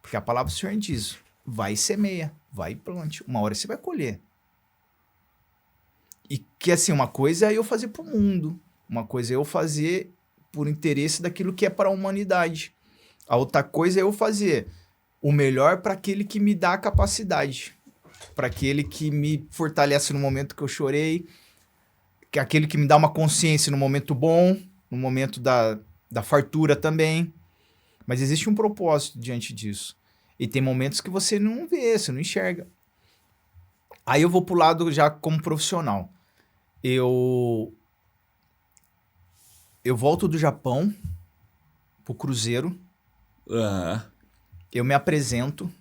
porque a palavra do Senhor diz, vai e semeia, vai e plante, uma hora você vai colher. E que assim, uma coisa é eu fazer pro mundo, uma coisa é eu fazer por interesse daquilo que é para a humanidade. A outra coisa é eu fazer o melhor para aquele que me dá a capacidade, para aquele que me fortalece no momento que eu chorei, que é aquele que me dá uma consciência no momento bom, no momento da fartura também. Mas existe um propósito diante disso. E tem momentos que você não vê, você não enxerga. Aí eu vou pro lado já como profissional. Eu volto do Japão pro Cruzeiro. Eu me apresento.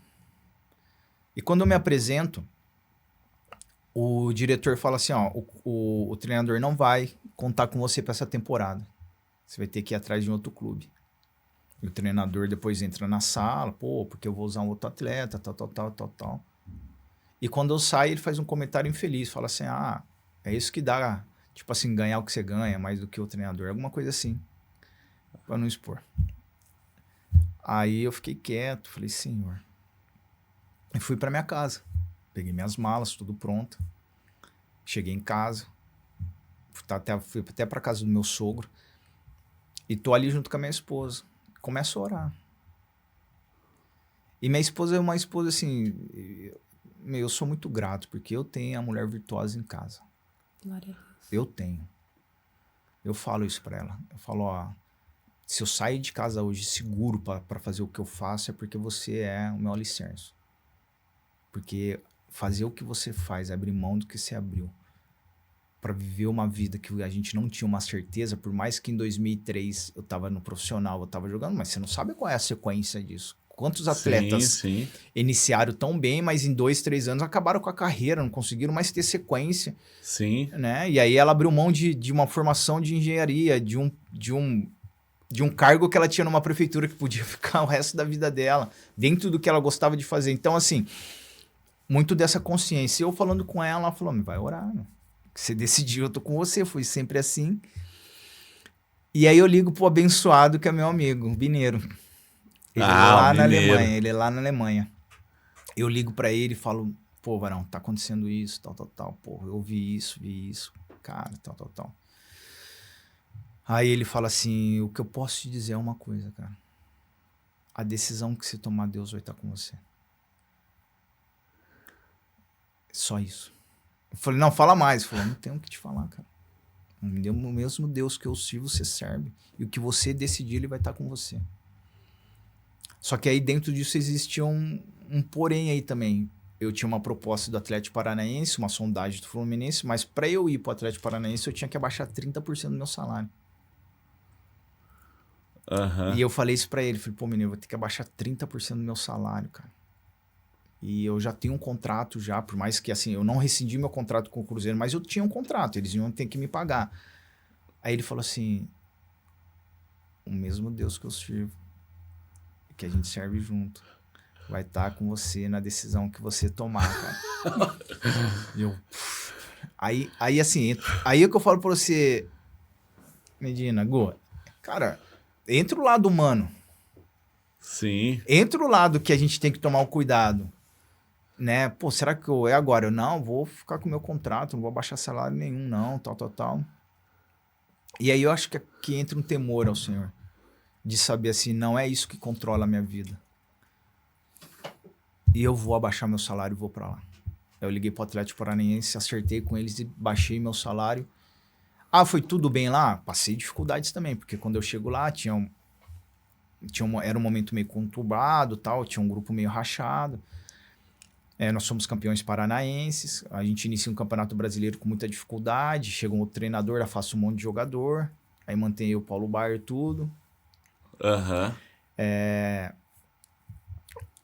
E quando eu me apresento, o diretor fala assim, o treinador não vai contar com você para essa temporada. Você vai ter que ir atrás de um outro clube. E o treinador depois entra na sala, porque eu vou usar um outro atleta, tal. E quando eu saio, ele faz um comentário infeliz, fala assim, é isso que dá, tipo assim, ganhar o que você ganha, mais do que o treinador, alguma coisa assim, pra não expor. Aí eu fiquei quieto, falei, Senhor. E fui pra minha casa, peguei minhas malas, tudo pronto, cheguei em casa, fui até pra casa do meu sogro, e tô ali junto com a minha esposa. Começo a orar. E minha esposa é uma esposa assim... eu sou muito grato, porque eu tenho a mulher virtuosa em casa. Glória a Deus. Eu tenho. Eu falo isso pra ela. Eu falo, se eu sair de casa hoje seguro pra fazer o que eu faço, é porque você é o meu alicerce. Porque fazer o que você faz, abrir mão do que você abriu, para viver uma vida que a gente não tinha uma certeza, por mais que em 2003 eu tava no profissional, eu tava jogando, mas você não sabe qual é a sequência disso. Quantos atletas iniciaram tão bem, mas em 2, 3 anos acabaram com a carreira, não conseguiram mais ter sequência. Sim. Né? E aí ela abriu mão de uma formação de engenharia, de de um cargo que ela tinha numa prefeitura que podia ficar o resto da vida dela, dentro do que ela gostava de fazer. Então, assim, muito dessa consciência. Eu falando com ela falou, vai orar, meu. Você decidiu, eu tô com você, foi sempre assim. E aí eu ligo pro abençoado, que é meu amigo, o Mineiro. Ele é lá na Alemanha, ele é lá na Alemanha. Eu ligo pra ele e falo, pô, Varão, tá acontecendo isso, tal. Pô, eu vi isso, cara, tal. Aí ele fala assim, o que eu posso te dizer é uma coisa, cara. A decisão que você tomar, Deus vai estar com você. Só isso. Eu falei, não, fala mais. Ele falou, não tenho o que te falar, cara. O mesmo Deus que eu sirvo, você serve. E o que você decidir, ele vai estar com você. Só que aí dentro disso existia um porém aí também. Eu tinha uma proposta do Atlético Paranaense, uma sondagem do Fluminense, mas para eu ir pro Atlético Paranaense, eu tinha que abaixar 30% do meu salário. E eu falei isso pra ele. Falei, pô, menino, eu vou ter que abaixar 30% do meu salário, cara. E eu já tenho um contrato já, por mais que assim, eu não rescindi meu contrato com o Cruzeiro, mas eu tinha um contrato, eles iam ter que me pagar. Aí ele falou assim, o mesmo Deus que eu sirvo, que a gente serve junto, vai estar com você na decisão que você tomar, cara. Aí assim, aí é que eu falo pra você, Medina, Gu, cara, entra o lado humano. Sim. Entra o lado que a gente tem que tomar o cuidado. Né? Pô, será que é agora? Eu não, vou ficar com o meu contrato, não vou abaixar salário nenhum, não, tal. E aí eu acho que aqui entra um temor ao Senhor. De saber assim, não é isso que controla a minha vida. E eu vou abaixar meu salário e vou pra lá. Eu liguei pro Atlético Paranaense, acertei com eles e baixei meu salário. Ah, foi tudo bem lá? Passei dificuldades também, porque quando eu chego lá, era um momento meio conturbado, tal, tinha um grupo meio rachado. Nós somos campeões paranaenses, a gente inicia um campeonato brasileiro com muita dificuldade, chega um outro treinador, afasta um monte de jogador, aí mantém o Paulo Baier tudo.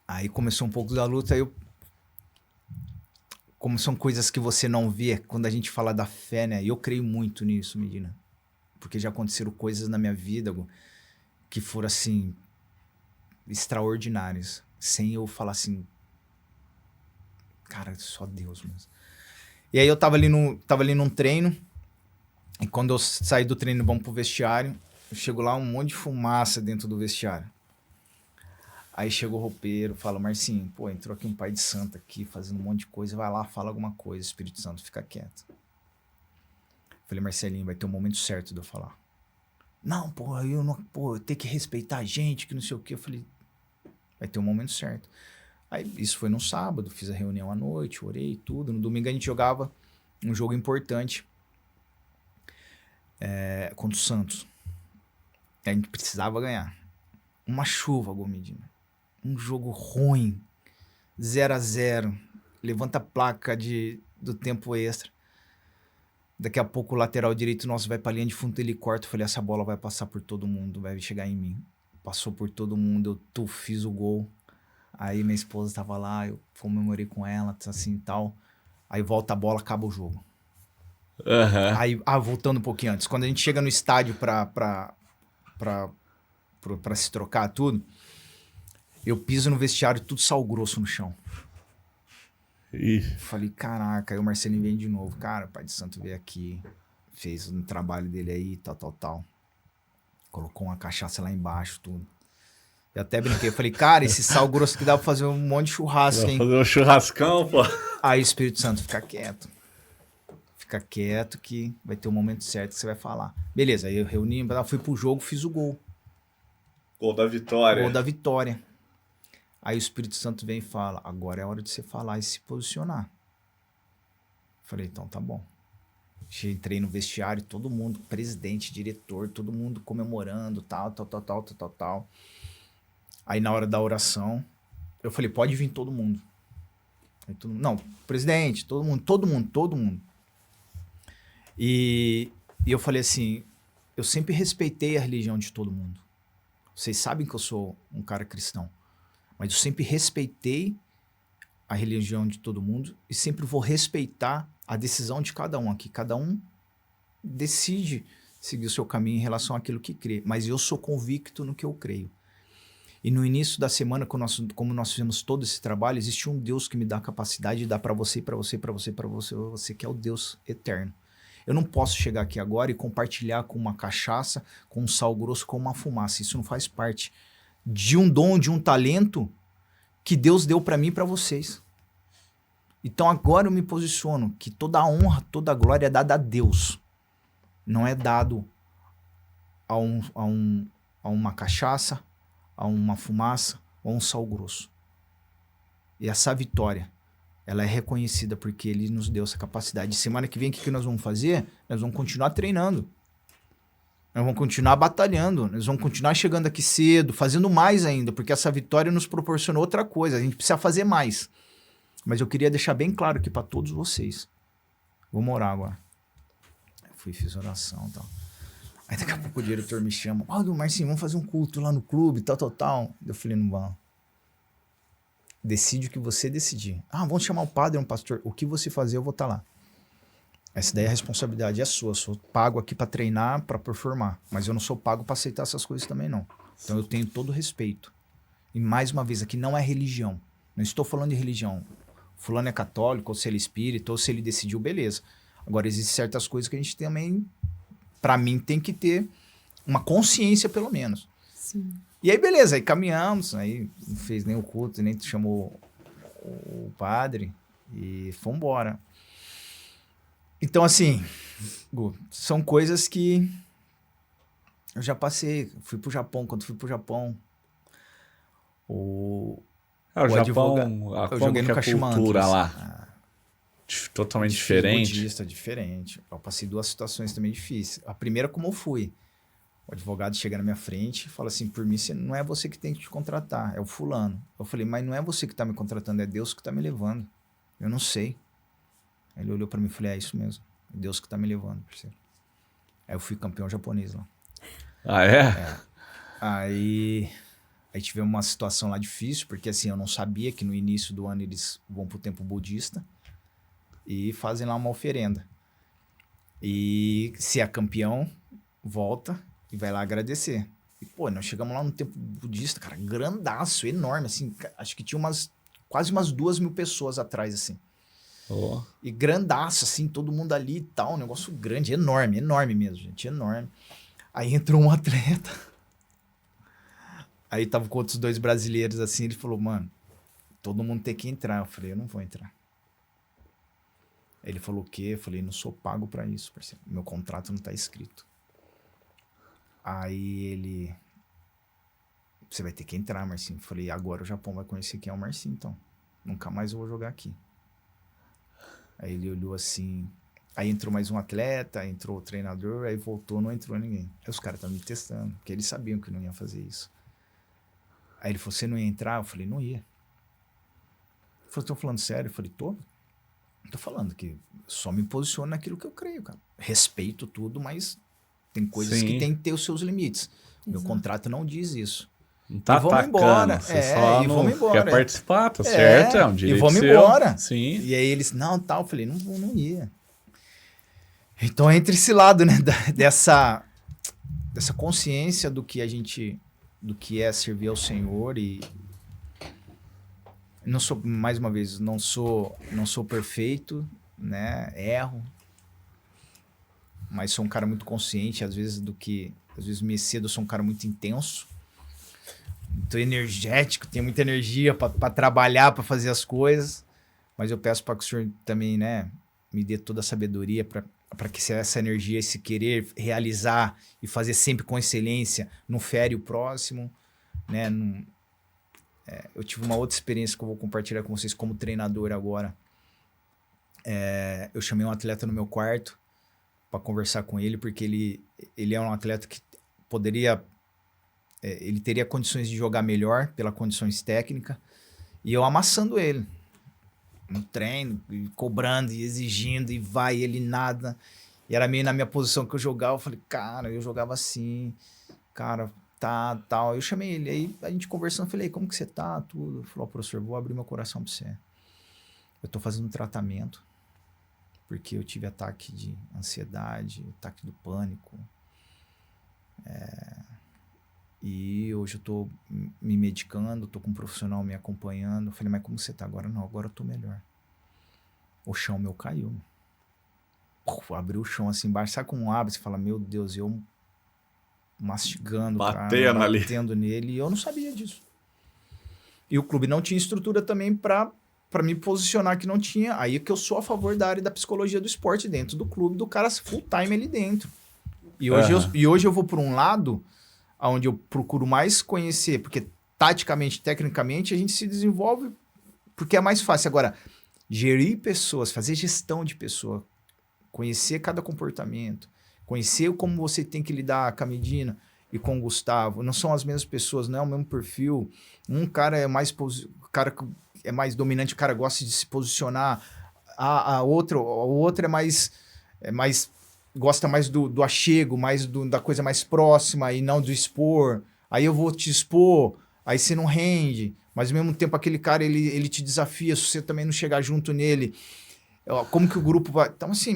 Aí começou um pouco da luta, como são coisas que você não vê, quando a gente fala da fé, né? E eu creio muito nisso, Medina, porque já aconteceram coisas na minha vida que foram assim, extraordinárias, sem eu falar assim, cara, só Deus mesmo. E aí eu tava ali num treino, e quando eu saí do treino, vamos pro vestiário, eu chego lá, um monte de fumaça dentro do vestiário. Aí chega o roupeiro, fala, Marcinho, pô, entrou aqui um pai de santo aqui, fazendo um monte de coisa, vai lá, fala alguma coisa, Espírito Santo, fica quieto. Falei, Marcelinho, vai ter um momento certo de eu falar. Não, pô, eu tenho que respeitar a gente, que não sei o quê. Eu falei, vai ter um momento certo. Aí, isso foi no sábado, fiz a reunião à noite, orei tudo. No domingo a gente jogava um jogo importante contra o Santos. A gente precisava ganhar. Uma chuva, Medina. Um jogo ruim. 0-0. Levanta a placa do tempo extra. Daqui a pouco o lateral direito nosso vai pra linha de fundo, ele corta. Eu falei, essa bola vai passar por todo mundo, vai chegar em mim. Passou por todo mundo, eu fiz o gol. Aí minha esposa tava lá, eu comemorei com ela, assim e tal. Aí volta a bola, acaba o jogo. Aí, voltando um pouquinho antes. Quando a gente chega no estádio pra se trocar tudo, eu piso no vestiário, tudo sal grosso no chão. Falei, caraca, aí o Marcelinho vem de novo. Cara, o pai de santo veio aqui, fez um trabalho dele aí, tal. Colocou uma cachaça lá embaixo, tudo. Eu até brinquei, eu falei, cara, esse sal grosso que dá pra fazer um monte de churrasco, hein? Fazer um churrascão, pô. Aí o Espírito Santo, fica quieto. Fica quieto que vai ter o momento certo que você vai falar. Beleza, aí eu reuni, fui pro jogo, fiz o gol. Gol da vitória. Gol da vitória. Aí o Espírito Santo vem e fala, agora é hora de você falar e se posicionar. Falei, então tá bom. Entrei no vestiário, todo mundo, presidente, diretor, todo mundo comemorando, tal. Aí na hora da oração, eu falei, pode vir todo mundo. Aí, não, presidente, todo mundo. E eu falei assim, eu sempre respeitei a religião de todo mundo. Vocês sabem que eu sou um cara cristão. Mas eu sempre respeitei a religião de todo mundo e sempre vou respeitar a decisão de cada um aqui. Cada um decide seguir o seu caminho em relação àquilo que crê. Mas eu sou convicto no que eu creio. E no início da semana, como nós fizemos todo esse trabalho, existe um Deus que me dá a capacidade de dar para você, para você, para você, para você, para você, que é o Deus eterno. Eu não posso chegar aqui agora e compartilhar com uma cachaça, com um sal grosso, com uma fumaça. Isso não faz parte de um dom, de um talento que Deus deu para mim e para vocês. Então agora eu me posiciono que toda a honra, toda a glória é dada a Deus. Não é dado a uma cachaça, a uma fumaça ou a um sal grosso. E essa vitória, ela é reconhecida porque Ele nos deu essa capacidade. Semana que vem, o que nós vamos fazer? Nós vamos continuar treinando. Nós vamos continuar batalhando. Nós vamos continuar chegando aqui cedo, fazendo mais ainda, porque essa vitória nos proporcionou outra coisa. A gente precisa fazer mais. Mas eu queria deixar bem claro aqui para todos vocês. Vamos orar agora. Fiz oração e tal. Aí daqui a pouco o diretor me chama. Marcinho, vamos fazer um culto lá no clube, tal. Eu falei, não vamos. Decide o que você decidir. Vamos chamar um padre, um pastor. O que você fazer, eu vou estar lá. Essa daí a responsabilidade é sua. Eu sou pago aqui para treinar, para performar. Mas eu não sou pago para aceitar essas coisas também, não. Então eu tenho todo o respeito. E mais uma vez, aqui não é religião. Não estou falando de religião. Fulano é católico, ou se ele é espírita, ou se ele decidiu, beleza. Agora, existem certas coisas que a gente também, para mim, tem que ter uma consciência, pelo menos. Sim. E aí, beleza, aí caminhamos, aí não fez nem o culto, nem chamou o padre e fomos embora. Então, assim, Gu, são coisas que eu já passei. Fui pro Japão, quando fui pro Japão, o Japão, eu joguei no Kashima cultura lá. Totalmente diferente. Budista, diferente. Eu passei 2 situações também difíceis. A primeira, como eu fui. O advogado chega na minha frente e fala assim, por mim, não é você que tem que te contratar, é o fulano. Eu falei, mas não é você que tá me contratando, é Deus que tá me levando. Eu não sei. Ele olhou pra mim e falei, é isso mesmo. É Deus que tá me levando, parceiro. Aí eu fui campeão japonês lá. Aí tivemos uma situação lá difícil, porque assim, eu não sabia que no início do ano eles vão pro templo budista e fazem lá uma oferenda. E se é campeão, volta e vai lá agradecer. E, pô, nós chegamos lá no templo budista, cara, grandaço, enorme, assim, acho que tinha quase umas 2.000 pessoas atrás, assim. Oh. E grandaço, assim, todo mundo ali e tal, um negócio grande, enorme mesmo, gente, enorme. Aí entrou um atleta, aí tava com outros 2 brasileiros, assim, ele falou, mano, todo mundo tem que entrar. Eu falei, eu não vou entrar. Ele falou o quê? Eu falei, não sou pago pra isso, parceiro. Meu contrato não tá escrito. Aí ele... Você vai ter que entrar, Marcinho. Eu falei, agora o Japão vai conhecer quem é o Marcinho, então. Nunca mais eu vou jogar aqui. Aí ele olhou assim... Aí entrou mais um atleta, entrou o treinador, aí voltou, não entrou ninguém. Aí os caras estavam me testando, porque eles sabiam que eu não ia fazer isso. Aí ele falou, você não ia entrar? Eu falei, não ia. Ele falou, tô falando sério? Eu falei, tô falando que só me posiciono naquilo que eu creio, cara. Respeito tudo, mas tem coisas que tem que ter os seus limites. Exato. Meu contrato não diz isso. Não tá e vamos embora. Só vamos embora. Quer participar, tá certo? É um direito e vamos seu. Embora. Sim. E aí eles, não, tal. Eu falei, não ia. Então, entre esse lado, né, dessa consciência do que é servir ao Senhor e não sou, mais uma vez, não sou perfeito, né, erro, mas sou um cara muito consciente, às vezes me cedo eu sou um cara muito intenso, muito energético, tenho muita energia para trabalhar, para fazer as coisas, mas eu peço para que o Senhor também, né, me dê toda a sabedoria para que essa energia, esse querer realizar e fazer sempre com excelência, não fere o próximo, né? Eu tive uma outra experiência que eu vou compartilhar com vocês como treinador agora. Eu chamei um atleta no meu quarto para conversar com ele, porque ele é um atleta que poderia... ele teria condições de jogar melhor pelas condições técnicas, e eu amassando ele. No treino, e cobrando e exigindo, e vai, ele nada. E era meio na minha posição que eu jogava. Eu falei, cara, eu jogava assim, cara, tal. Eu chamei ele, aí a gente conversando, falei, como que você tá, tudo. Ele falou, professor, vou abrir meu coração pra você. Eu tô fazendo um tratamento, porque eu tive ataque de ansiedade, ataque do pânico. E hoje eu tô me medicando, tô com um profissional me acompanhando. Eu falei, mas como você tá agora? Não, agora eu tô melhor. O chão meu caiu. Abriu o chão assim embaixo. Sabe como abre? Você fala, meu Deus, eu mastigando, batendo nele. E eu não sabia disso. E o clube não tinha estrutura também pra me posicionar, que não tinha. Aí é que eu sou a favor da área da psicologia do esporte dentro do clube, do cara full time ali dentro. E hoje eu vou por um lado onde eu procuro mais conhecer, porque taticamente, tecnicamente, a gente se desenvolve porque é mais fácil. Agora, gerir pessoas, fazer gestão de pessoa, conhecer cada comportamento, conhecer como você tem que lidar com a Medina e com o Gustavo. Não são as mesmas pessoas, não é o mesmo perfil. Um cara é mais... O cara é mais dominante, o cara gosta de se posicionar. O outro é mais gosta mais do achego, mais da coisa mais próxima e não do expor. Aí eu vou te expor, aí você não rende. Mas ao mesmo tempo aquele cara, ele te desafia, se você também não chegar junto nele. Como que o grupo vai... Então assim,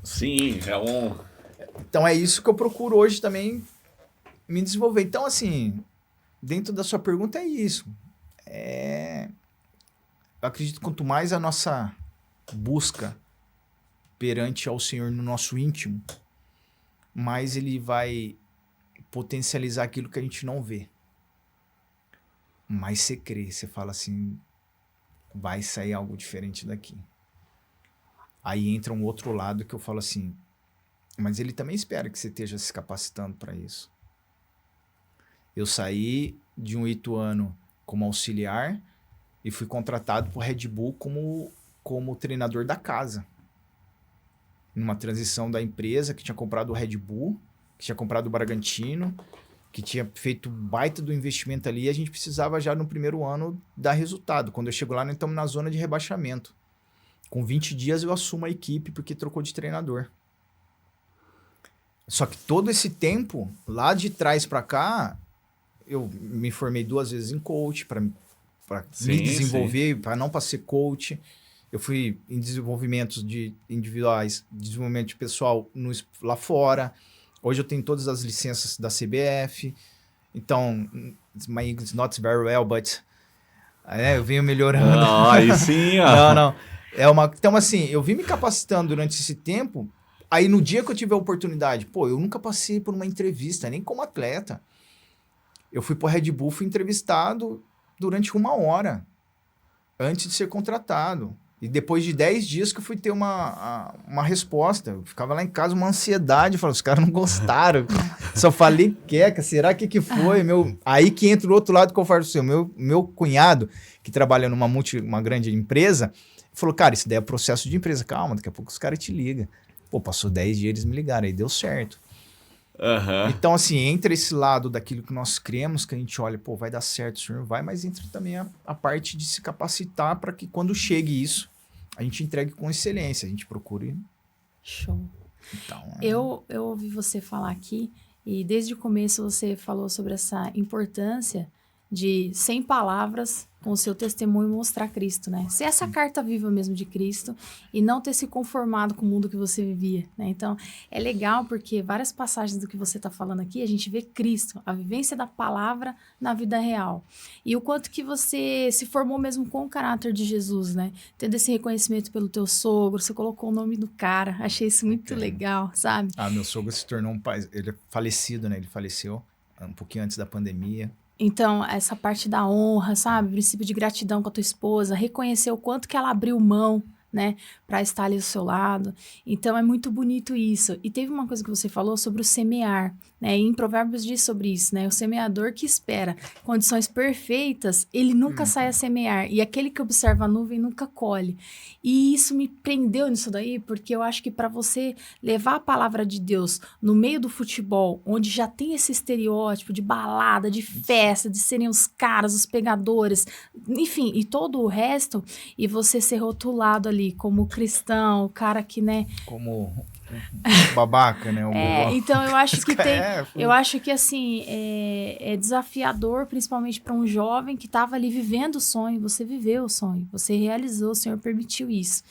Sim, é um... Então é isso que eu procuro hoje também me desenvolver. Então assim, dentro da sua pergunta é isso. Eu acredito que quanto mais a nossa busca perante ao Senhor no nosso íntimo, mais ele vai potencializar aquilo que a gente não vê. Mais você crê, você fala assim, vai sair algo diferente daqui. Aí entra um outro lado que eu falo assim, mas ele também espera que você esteja se capacitando para isso. Eu saí de um Ituano como auxiliar e fui contratado por Red Bull como treinador da casa. Numa transição da empresa que tinha comprado o Red Bull, que tinha comprado o Bragantino, que tinha feito baita do investimento ali, e a gente precisava já no primeiro ano dar resultado. Quando eu chego lá, nós estamos na zona de rebaixamento. Com 20 dias eu assumo a equipe porque trocou de treinador. Só que todo esse tempo, lá de trás para cá, eu me formei 2 vezes em coach para me desenvolver, para não para ser coach. Eu fui em desenvolvimentos individuais, desenvolvimento de pessoal lá fora. Hoje eu tenho todas as licenças da CBF. Então, my English not very well, but eu venho melhorando. Aí sim, ó. Não. Então, assim, eu vim me capacitando durante esse tempo. Aí, no dia que eu tive a oportunidade, eu nunca passei por uma entrevista, nem como atleta. Eu fui pro Red Bull, fui entrevistado durante 1 hora, antes de ser contratado. E depois de 10 dias que eu fui ter uma resposta. Eu ficava lá em casa, uma ansiedade. Eu falava, os caras não gostaram. Só falei, será que foi? Aí que entra o outro lado que eu falo assim, meu cunhado, que trabalha uma grande empresa, falou, cara, isso daí é processo de empresa. Calma, daqui a pouco os caras te ligam. Passou 10 dias, eles me ligaram, aí deu certo. Uhum. Então, assim, entra esse lado daquilo que nós cremos, que a gente olha, vai dar certo, o senhor vai, mas entra também a parte de se capacitar para que quando chegue isso, a gente entregue com excelência, a gente procure. Show. Então, Eu ouvi você falar aqui, e desde o começo você falou sobre essa importância de, sem palavras, com o seu testemunho, mostrar Cristo, né? Ser essa carta viva mesmo de Cristo e não ter se conformado com o mundo que você vivia, né? Então, é legal porque várias passagens do que você está falando aqui, a gente vê Cristo, a vivência da palavra na vida real. E o quanto que você se formou mesmo com o caráter de Jesus, né? Tendo esse reconhecimento pelo teu sogro, você colocou o nome do cara. Achei isso muito legal, sabe? Meu sogro se tornou um pai, ele é falecido, né? Ele faleceu um pouquinho antes da pandemia. Então, essa parte da honra, sabe? O princípio de gratidão com a tua esposa, reconhecer o quanto que ela abriu mão, né? Pra estar ali ao seu lado. Então, é muito bonito isso. E teve uma coisa que você falou sobre o semear, né? E em Provérbios diz sobre isso, né? O semeador que espera condições perfeitas, ele nunca sai a semear. E aquele que observa a nuvem nunca colhe. E isso me prendeu nisso daí, porque eu acho que para você levar a palavra de Deus no meio do futebol, onde já tem esse estereótipo de balada, de festa, de serem os caras, os pegadores, enfim, e todo o resto, e você ser rotulado ali como cristão, o cara que, né... Como Babaca, né? O bobão. Então eu acho que tem... É, Eu acho que, assim, é desafiador, principalmente para um jovem que estava ali vivendo o sonho. Você viveu o sonho, você realizou, o Senhor permitiu isso.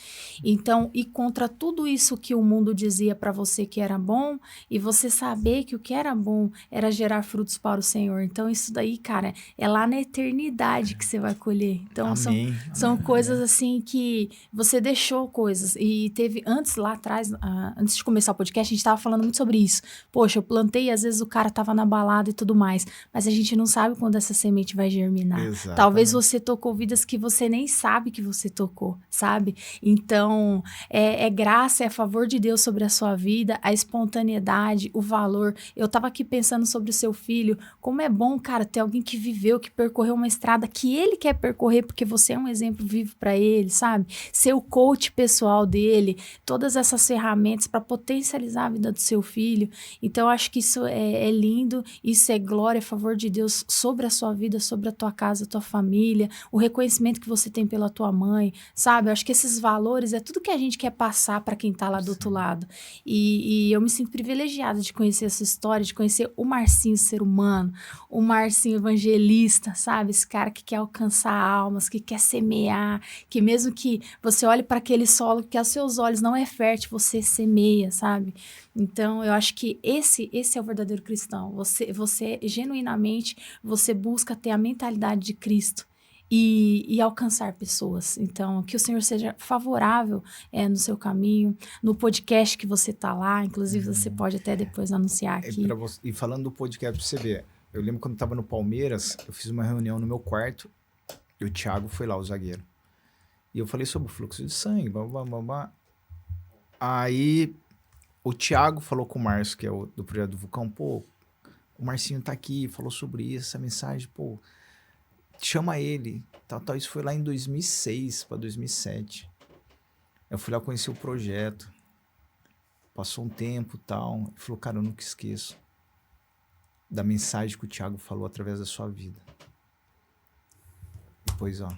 Então, e contra tudo isso que o mundo dizia para você que era bom, e você saber que o que era bom era gerar frutos para o Senhor. Então, isso daí, cara, é lá na eternidade que você vai colher. Então, Amém. são Amém. coisas, assim, que você deixou coisas. E teve, antes, lá atrás, antes de começar o podcast, a gente estava falando muito sobre isso. Poxa, eu plantei e às vezes o cara tava na balada e tudo mais. Mas a gente não sabe quando essa semente vai germinar. Exatamente. Talvez você tocou vidas que você nem sabe que você tocou, sabe? Então, é graça, é favor de Deus sobre a sua vida, a espontaneidade, o valor. Eu tava aqui pensando sobre o seu filho. Como é bom, cara, ter alguém que viveu, que percorreu uma estrada que ele quer percorrer, porque você é um exemplo vivo para ele, sabe? Ser o coach pessoal dele, todas essas ferramentas para potencializar a vida do seu filho. Então, eu acho que isso é lindo, isso é glória, é favor de Deus sobre a sua vida, sobre a tua casa, a tua família, o reconhecimento que você tem pela tua mãe, sabe? Eu acho que esses valores é tudo que a gente quer passar para quem tá lá do outro lado. E eu me sinto privilegiada de conhecer essa história, de conhecer o Marcinho ser humano, o Marcinho evangelista, sabe? Esse cara que quer alcançar almas, que quer semear, que mesmo que você olhe para aquele solo que aos seus olhos não é fértil, você semeia, sabe? Então, eu acho que esse é o verdadeiro cristão. Você genuinamente, você busca ter a mentalidade de Cristo e alcançar pessoas. Então, que o Senhor seja favorável no seu caminho, no podcast que você tá lá. Inclusive, você pode até depois anunciar aqui. E falando do podcast, pra você ver, eu lembro quando eu tava no Palmeiras, eu fiz uma reunião no meu quarto e o Thiago foi lá, o zagueiro. E eu falei sobre o fluxo de sangue, blá, blá, blá, blá. Aí... O Thiago falou com o Márcio, que é do projeto do Vulcão, pô, o Marcinho tá aqui, falou sobre isso, essa mensagem, pô, chama ele, tal. Isso foi lá em 2006 para 2007. Eu fui lá conhecer o projeto, passou um tempo e tal, ele falou, cara, eu nunca esqueço da mensagem que o Thiago falou através da sua vida. Depois, ó.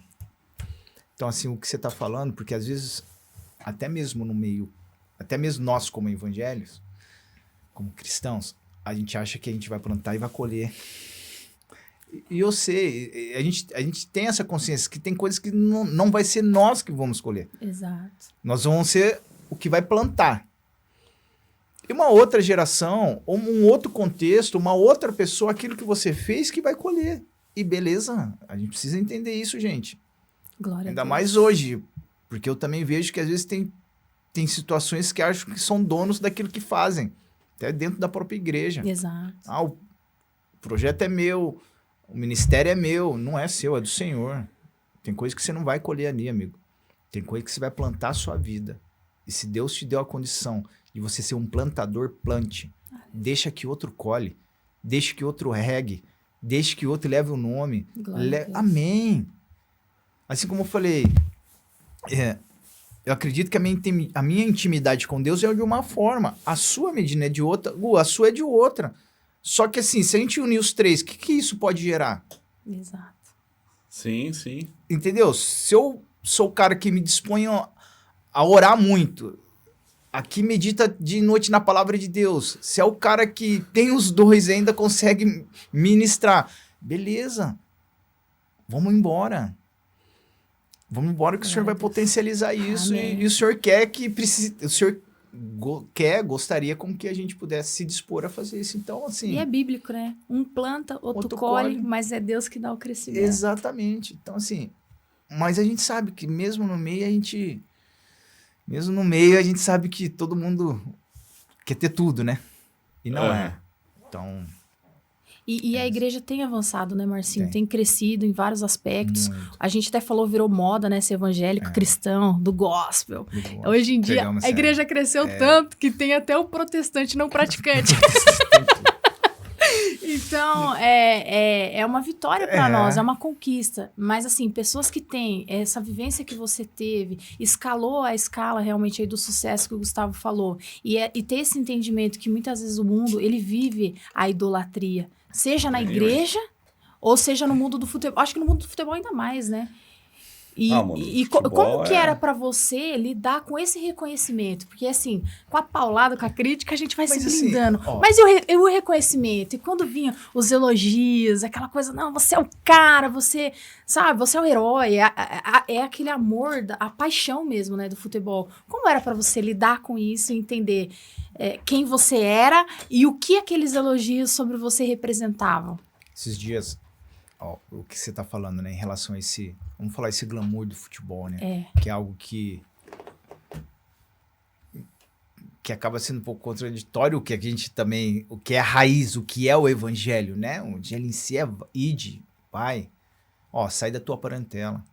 Então, assim, o que você tá falando, porque às vezes, até mesmo no meio, até mesmo nós como evangélicos, como cristãos, a gente acha que a gente vai plantar e vai colher. E eu sei, a gente tem essa consciência que tem coisas que não vai ser nós que vamos colher. Exato. Nós vamos ser o que vai plantar. E uma outra geração, ou um outro contexto, uma outra pessoa, aquilo que você fez que vai colher. E beleza, a gente precisa entender isso, gente. Glória Ainda a Deus. mais hoje, porque eu também vejo que às vezes tem situações que acham que são donos daquilo que fazem, até dentro da própria igreja. Exato. O projeto é meu, o ministério é meu, não é seu, é do Senhor. Tem coisa que você não vai colher ali, amigo. Tem coisa que você vai plantar a sua vida. E se Deus te deu a condição de você ser um plantador, plante. Deixa que outro colhe, deixa que outro regue, deixa que outro leve o nome. Glória a Deus. Amém. Assim como eu falei, eu acredito que a minha intimidade com Deus é de uma forma, a sua medida é de outra, a sua é de outra. Só que assim, se a gente unir os três, o que isso pode gerar? Exato. Sim, sim. Entendeu? Se eu sou o cara que me disponho a orar muito, aqui medita de noite na palavra de Deus, se é o cara que tem os dois e ainda consegue ministrar, beleza, vamos embora. Vamos embora que o Senhor vai potencializar isso e o Senhor quer que precise, o Senhor gostaria com que a gente pudesse se dispor a fazer isso. Então, assim... E é bíblico, né? Um planta, outro colhe, mas é Deus que dá o crescimento. Exatamente. Então, assim... Mas a gente sabe que mesmo no meio a gente sabe que todo mundo quer ter tudo, né? E não é. Então... E a igreja tem avançado, né, Marcinho? Tem crescido em vários aspectos. Muito. A gente até falou, virou moda, né, ser evangélico, cristão, do gospel. Hoje em dia, a igreja cresceu tanto que tem até o protestante não praticante. Então, é uma vitória para nós, é uma conquista. Mas, assim, pessoas que têm essa vivência que você teve, escalou a escala realmente aí do sucesso que o Gustavo falou, e ter esse entendimento que muitas vezes o mundo, ele vive a idolatria. Seja na igreja ou seja no mundo do futebol. Acho que no mundo do futebol ainda mais, né? Mano, futebol como que era pra você lidar com esse reconhecimento? Porque assim, com a paulada, com a crítica, a gente vai se blindando. Ó, Mas e o reconhecimento? E quando vinha os elogios, aquela coisa, não, você é o cara, você, sabe, você é o herói, é aquele amor, a paixão mesmo, né, do futebol. Como era pra você lidar com isso e entender quem você era e o que aqueles elogios sobre você representavam? esses dias, ó, o que você tá falando, né, em relação a esse, vamos falar esse glamour do futebol, né, que é algo que acaba sendo um pouco contraditório, o que a gente também, o que é a raiz, o que é o evangelho, né, o evangelho em si é ide, vai, ó, sai da tua parentela,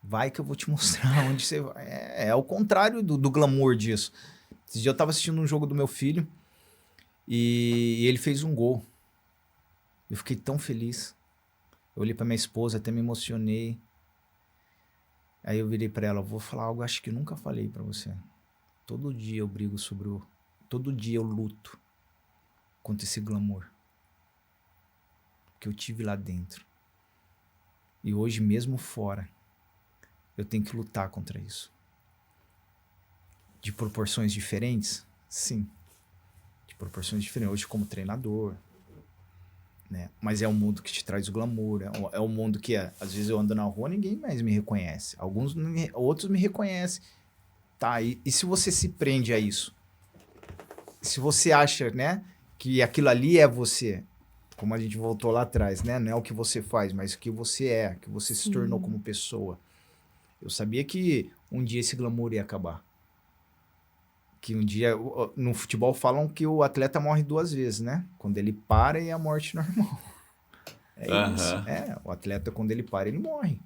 vai que eu vou te mostrar onde você vai, é o contrário do glamour disso. Esse dia eu tava assistindo um jogo do meu filho e ele fez um gol, eu fiquei tão feliz. Eu olhei pra minha esposa, até me emocionei. Aí eu virei pra ela, vou falar algo, acho que nunca falei pra você. Todo dia eu brigo sobre o... Todo dia eu luto contra esse glamour que eu tive lá dentro. E hoje, mesmo fora, eu tenho que lutar contra isso. De proporções diferentes? Sim. De proporções diferentes. Hoje como treinador... né? Mas é um mundo que te traz o glamour, é um mundo que às vezes eu ando na rua, ninguém mais me reconhece, outros me reconhecem, tá? E se você se prende a isso, se você acha, né, que aquilo ali é você, como a gente voltou lá atrás, né, não é o que você faz, mas o que você é, que você se tornou como pessoa. Eu sabia que um dia esse glamour ia acabar, que um dia, no futebol falam que o atleta morre 2 vezes, né? Quando ele para e a morte normal. Isso. O atleta quando ele para, ele morre.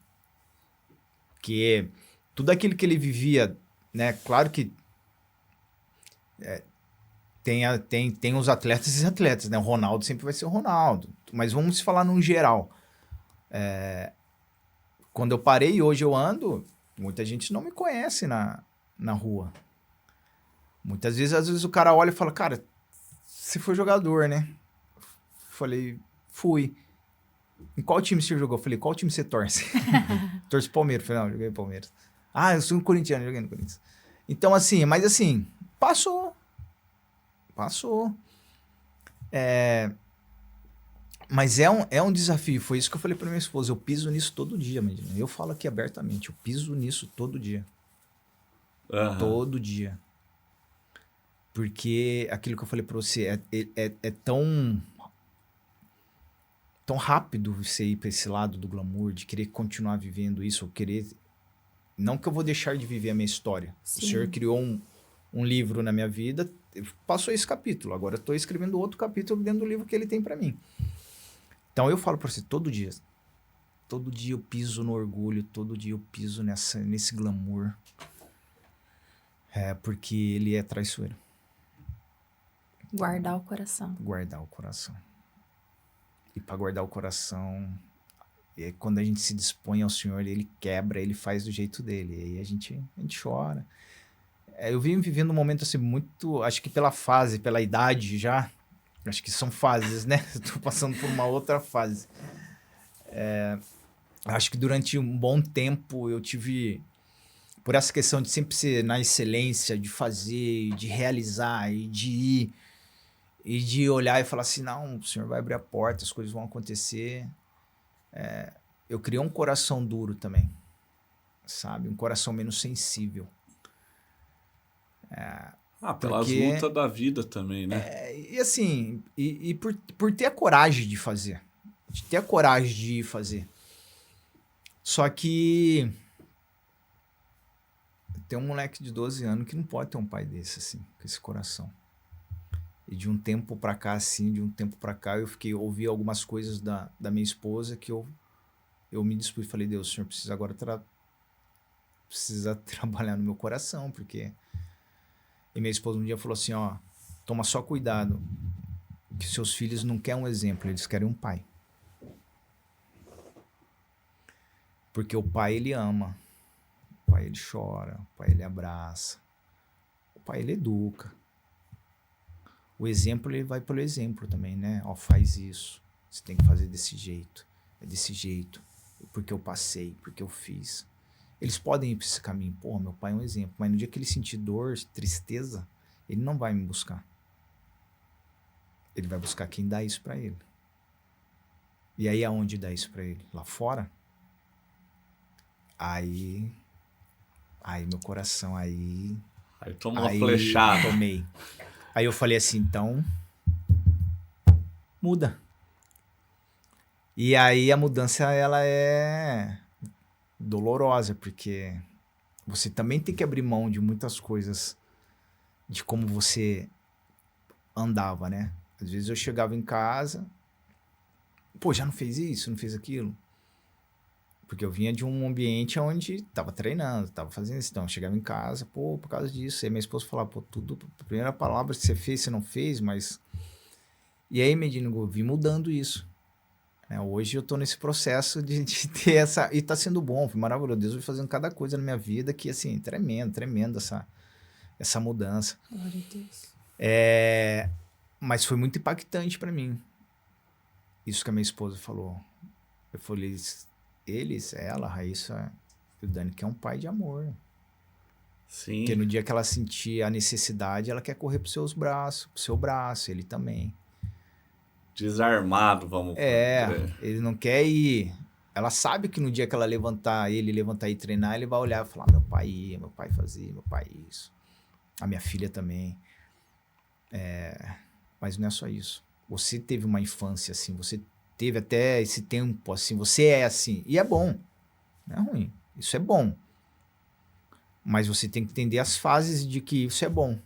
Porque tudo aquilo que ele vivia, né? Claro que tem os atletas e os atletas, né? O Ronaldo sempre vai ser o Ronaldo. Mas vamos falar num geral. Quando eu parei e hoje eu ando, muita gente não me conhece na rua. Muitas vezes, às vezes o cara olha e fala, cara, você foi jogador, né? Falei, fui. Em qual time você jogou? Falei, qual time você torce? Torce Palmeiras. Falei, não, joguei Palmeiras. Ah, eu sou um corintiano, joguei no Corinthians. Então, assim, mas assim, passou. Mas é um desafio. Foi isso que eu falei pra minha esposa. Eu piso nisso todo dia, Medina. Eu falo aqui abertamente. Eu piso nisso todo dia. Todo dia. Porque aquilo que eu falei pra você é tão rápido você ir pra esse lado do glamour, de querer continuar vivendo isso, ou querer... Não que eu vou deixar de viver a minha história. Sim. O Senhor criou um livro na minha vida, passou esse capítulo, agora eu tô escrevendo outro capítulo dentro do livro que ele tem pra mim. Então eu falo pra você, todo dia eu piso no orgulho, todo dia eu piso nesse glamour, porque ele é traiçoeiro. Guardar o coração. Guardar o coração. E para guardar o coração, quando a gente se dispõe ao Senhor, ele quebra, ele faz do jeito dele. E aí a gente chora. Eu vim vivendo um momento assim muito, acho que pela fase, pela idade já, acho que são fases, né? Estou passando por uma outra fase. Acho que durante um bom tempo eu tive, por essa questão de sempre ser na excelência, de fazer, de realizar e de ir, e de olhar e falar assim, não, o Senhor vai abrir a porta, as coisas vão acontecer. Eu criei um coração duro também, sabe? Um coração menos sensível. Pelas lutas da vida também, né? E assim, por ter a coragem de fazer. De ter a coragem de ir fazer. Só que tem um moleque de 12 anos que não pode ter um pai desse, assim, com esse coração. E de um tempo pra cá, assim, eu ouvi algumas coisas da minha esposa que eu me dispus e falei, Deus, o Senhor precisa agora trabalhar no meu coração, porque... E minha esposa um dia falou assim, ó, toma só cuidado, que seus filhos não querem um exemplo, eles querem um pai. Porque o pai, ele ama, o pai, ele chora, o pai, ele abraça, o pai, ele educa. O exemplo, ele vai pelo exemplo também, né? Ó, faz isso, você tem que fazer desse jeito, é desse jeito, porque eu passei, porque eu fiz. Eles podem ir para esse caminho. Pô, meu pai é um exemplo. Mas no dia que ele sentir dor, tristeza, ele não vai me buscar. Ele vai buscar quem dá isso para ele. E aí, aonde dá isso para ele? Lá fora? Aí meu coração, Aí tomou uma flechada. Tomei. Aí eu falei assim, então, muda. E aí a mudança, ela é dolorosa, porque você também tem que abrir mão de muitas coisas, de como você andava, né? Às vezes eu chegava em casa, pô, já não fez isso, não fez aquilo? Porque eu vinha de um ambiente onde tava treinando, tava fazendo isso. Então, eu chegava em casa, pô, por causa disso. Aí minha esposa falava, pô, tudo, a primeira palavra que você fez, você não fez, mas... E aí, Medina, eu vim mudando isso. Hoje eu tô nesse processo de ter essa... E tá sendo bom, foi maravilhoso. Deus vai fazendo cada coisa na minha vida que, assim, tremendo essa mudança. Glória a Deus. Mas foi muito impactante pra mim. Isso que a minha esposa falou. Eu falei... Ela, a Raíssa e o Dani, que é um pai de amor. Sim. Porque no dia que ela sentir a necessidade, ela quer correr pro seu braço, ele também. Desarmado, vamos dizer. Ele não quer ir. Ela sabe que no dia que ela levantar e treinar, ele vai olhar e falar, meu pai ia, meu pai fazia, meu pai isso. A minha filha também. Mas não é só isso. Você teve uma infância assim, você teve até esse tempo, assim, você é assim. E é bom. Não é ruim. Isso é bom. Mas você tem que entender as fases de que isso é bom.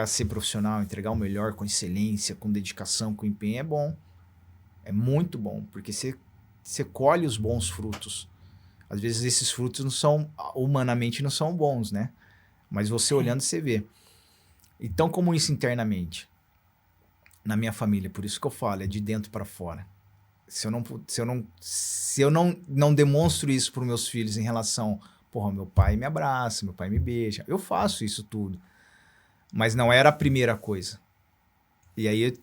Ser profissional, entregar o melhor com excelência, com dedicação, com empenho é bom. É muito bom, porque você colhe os bons frutos. Às vezes esses frutos humanamente não são bons, né? Mas você olhando, você vê. Então, como isso internamente? Na minha família, por isso que eu falo, é de dentro para fora. Se eu não demonstro isso para os meus filhos em relação, porra, meu pai me abraça, meu pai me beija, eu faço isso tudo. Mas não era a primeira coisa. E aí eu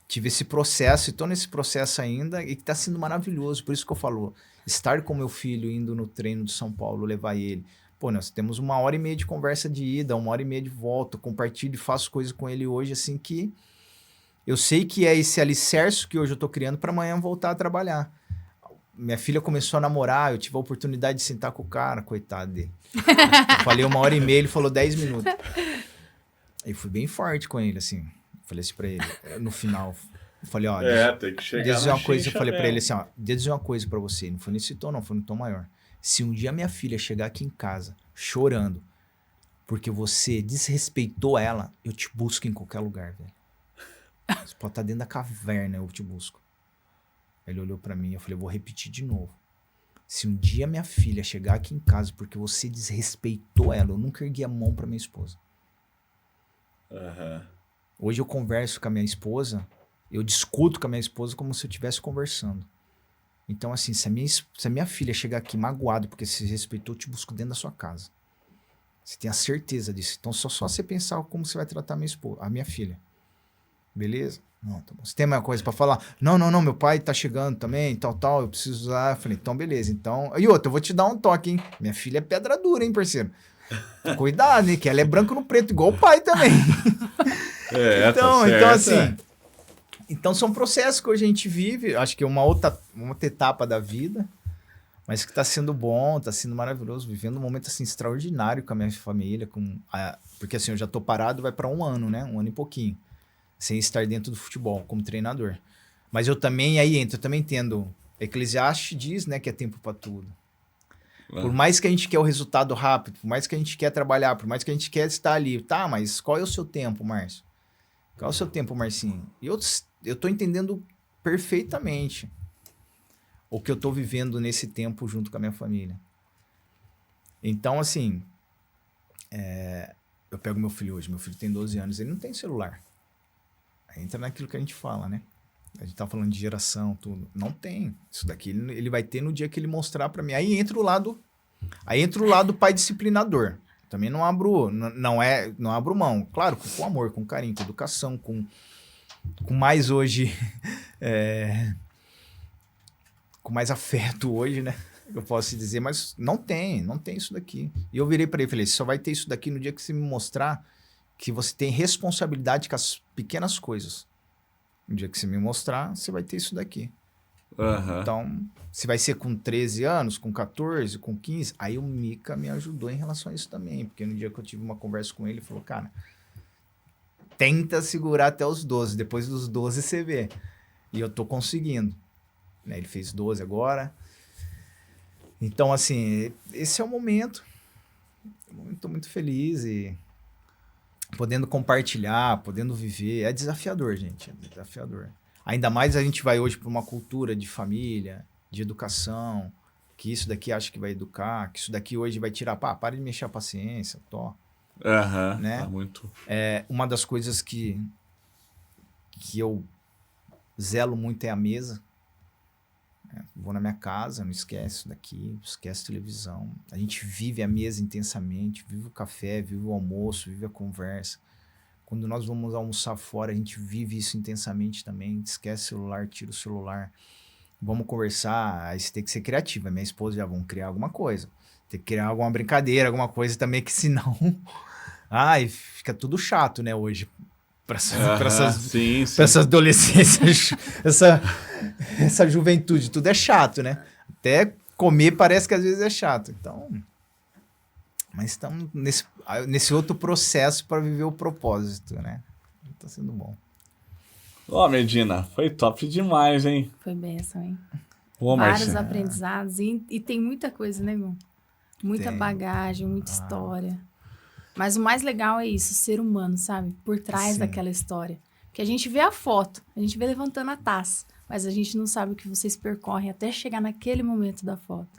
tive esse processo, e tô nesse processo ainda, e que tá sendo maravilhoso. Por isso que eu falo, estar com meu filho, indo no treino de São Paulo, levar ele. Pô, nós temos 1h30 de conversa de ida, 1h30 de volta, compartilho e faço coisas com ele hoje, assim, que eu sei que é esse alicerce que hoje eu tô criando para amanhã voltar a trabalhar. Minha filha começou a namorar, eu tive a oportunidade de sentar com o cara, coitado dele. Eu falei 1h30, ele falou 10 minutos. Aí fui bem forte com ele, assim. Falei assim pra ele, no final. Eu falei, ó... tem que chegar deixa eu dizer uma coisa, eu falei pra ele assim, ó... Deixa eu dizer uma coisa pra você. Não foi nesse tom, não. Foi no tom maior. Se um dia minha filha chegar aqui em casa, chorando, porque você desrespeitou ela, eu te busco em qualquer lugar, velho. Você pode estar dentro da caverna, eu te busco. Ele olhou pra mim e eu falei, eu vou repetir de novo. Se um dia minha filha chegar aqui em casa porque você desrespeitou ela, eu nunca ergui a mão pra minha esposa. Uhum. Hoje eu converso com a minha esposa, eu discuto com a minha esposa como se eu estivesse conversando. Então, assim, se a minha filha chegar aqui magoada porque você respeitou, eu te busco dentro da sua casa. Você tem a certeza disso. Então, só você pensar como você vai tratar a minha filha. Beleza? Não, tá bom. Você tem mais coisa pra falar? Não, meu pai tá chegando também, tal, eu preciso usar. Eu falei, então beleza, então... E outra, eu vou te dar um toque, hein? Minha filha é pedra dura, hein, parceiro? Cuidado, hein, que ela é branco no preto, igual o pai também. Então, assim... Então são processos que hoje a gente vive, acho que é uma outra etapa da vida, mas que tá sendo bom, tá sendo maravilhoso, vivendo um momento assim extraordinário com a minha família, porque assim, eu já tô parado, vai para 1 ano, né? 1 ano e pouquinho, sem estar dentro do futebol como treinador. Mas eu também entendo, Eclesiastes diz, né, que é tempo para tudo. Por mais que a gente quer o resultado rápido, por mais que a gente quer trabalhar, por mais que a gente quer estar ali, tá, mas qual é o seu tempo, Márcio? Qual é o seu tempo, Marcinho? E eu tô entendendo perfeitamente o que eu tô vivendo nesse tempo junto com a minha família. Então, assim, eu pego meu filho hoje, meu filho tem 12 anos, ele não tem celular. Aí entra naquilo que a gente fala, né? A gente tá falando de geração, tudo. Não tem. Isso daqui ele vai ter no dia que ele mostrar pra mim. Aí entra o lado pai disciplinador. Também não abro mão. Claro, com amor, com carinho, com educação, com mais hoje... com mais afeto hoje, né? Eu posso te dizer, mas não tem isso daqui. E eu virei para ele e falei, só vai ter isso daqui no dia que você me mostrar que você tem responsabilidade com as pequenas coisas. No dia que você me mostrar, você vai ter isso daqui. Aham. Então, se vai ser com 13 anos, com 14, com 15, aí o Mika me ajudou em relação a isso também. Porque no dia que eu tive uma conversa com ele, ele falou, cara, tenta segurar até os 12, depois dos 12 você vê. E eu tô conseguindo. Né? Ele fez 12 agora. Então, assim, esse é o momento. Eu tô muito feliz e podendo compartilhar, podendo viver. É desafiador, gente. É desafiador. Ainda mais a gente vai hoje para uma cultura de família, de educação, que isso daqui acha que vai educar, que isso daqui hoje vai tirar, para de mexer a paciência, Aham, né? tá muito... É, uma das coisas que eu zelo muito é a mesa. Vou na minha casa, não esquece isso daqui, esquece televisão. A gente vive a mesa intensamente, vive o café, vive o almoço, vive a conversa. Quando nós vamos almoçar fora, a gente vive isso intensamente também. Esquece o celular, tira o celular. Vamos conversar, aí você tem que ser criativa. Minha esposa já vão criar alguma coisa. Tem que criar alguma brincadeira, alguma coisa também, que senão... Ai, fica tudo chato, né, hoje. Para essas adolescências, essa juventude, tudo é chato, né? Até comer parece que às vezes é chato. Então, mas estamos nesse outro processo para viver o propósito, né? Tá sendo bom. Ó, Medina, foi top demais, hein? Foi benção, hein? Pô, Vários aprendizados e tem muita coisa, né, irmão? Muita Tem. bagagem, muita história. Mas o mais legal é isso, ser humano, sabe? Por trás daquela história. Porque a gente vê a foto, a gente vê levantando a taça, mas a gente não sabe o que vocês percorrem até chegar naquele momento da foto.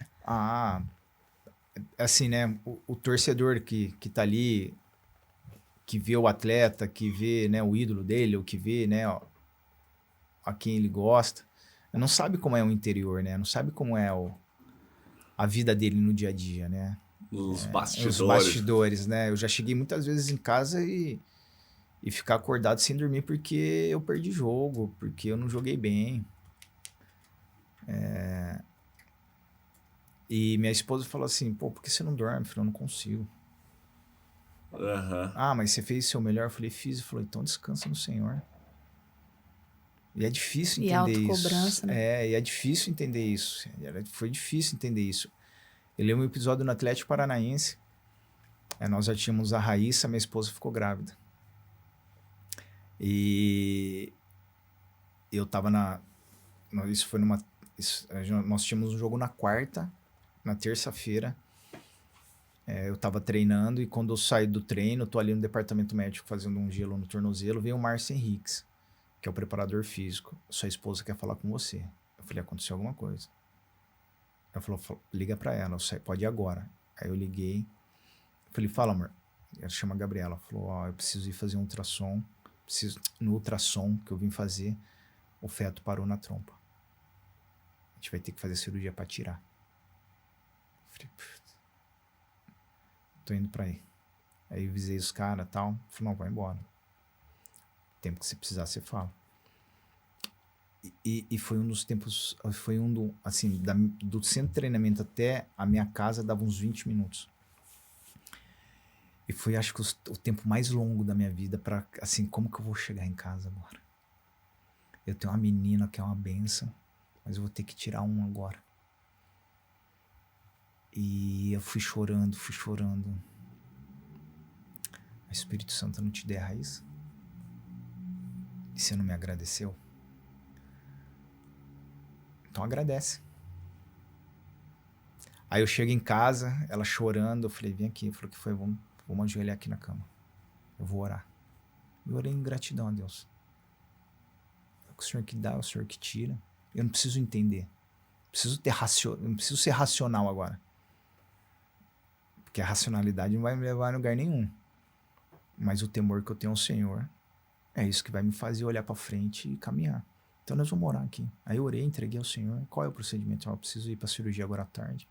Assim, né? O torcedor que tá ali, que vê o atleta, que vê, né, o ídolo dele, ou que vê, né, a quem ele gosta, não sabe como é o interior, né? Não sabe como é a vida dele no dia a dia, né? Os bastidores. Os bastidores, né? Eu já cheguei muitas vezes em casa e ficar acordado sem dormir porque eu perdi jogo, porque eu não joguei bem. E minha esposa falou assim, pô, por que você não dorme? Eu falei, eu não consigo. Mas você fez o seu melhor? Eu falei, fiz. Ele falou, então descansa no Senhor. E é difícil entender isso. E autocobrança, né? E é difícil entender isso. Foi difícil entender isso. Eu lembro um episódio no Atlético Paranaense. Nós já tínhamos a Raíssa, minha esposa ficou grávida. E eu tava isso foi nós tínhamos um jogo na quarta, na terça-feira. Eu tava treinando e quando eu saí do treino, eu tô ali no departamento médico fazendo um gelo no tornozelo, veio o Márcio Henriques, que é o preparador físico. Sua esposa quer falar com você. Eu falei, aconteceu alguma coisa. Ela falou, liga pra ela, pode ir agora. Aí eu liguei, falei, fala, amor. Ela chama a Gabriela, falou, eu preciso ir fazer um ultrassom. No ultrassom que eu vim fazer, o feto parou na trompa. A gente vai ter que fazer cirurgia pra tirar. Falei, tô indo pra aí. Aí eu visei os caras e tal. Falei, não, vai embora. Tempo que você precisar, você fala. E foi um dos tempos, assim, do centro de treinamento até a minha casa dava uns 20 minutos. E foi, acho que, o tempo mais longo da minha vida pra, assim, como que eu vou chegar em casa agora? Eu tenho uma menina que é uma benção, mas eu vou ter que tirar um agora. E eu fui chorando. O Espírito Santo não te der raiz? E você não me agradeceu? Então agradece. Aí eu chego em casa, ela chorando, eu falei, vem aqui. Eu falei, o que foi? Vamos ajoelhar aqui na cama. Eu vou orar. Eu orei em gratidão a Deus. É o Senhor que dá, é o Senhor que tira. Eu não preciso entender. Não preciso ser racional agora. Porque a racionalidade não vai me levar a lugar nenhum. Mas o temor que eu tenho ao Senhor é isso que vai me fazer olhar para frente e caminhar. Então nós vamos orar aqui. Aí eu orei, entreguei ao Senhor. Qual é o procedimento? Eu preciso ir para cirurgia agora à tarde.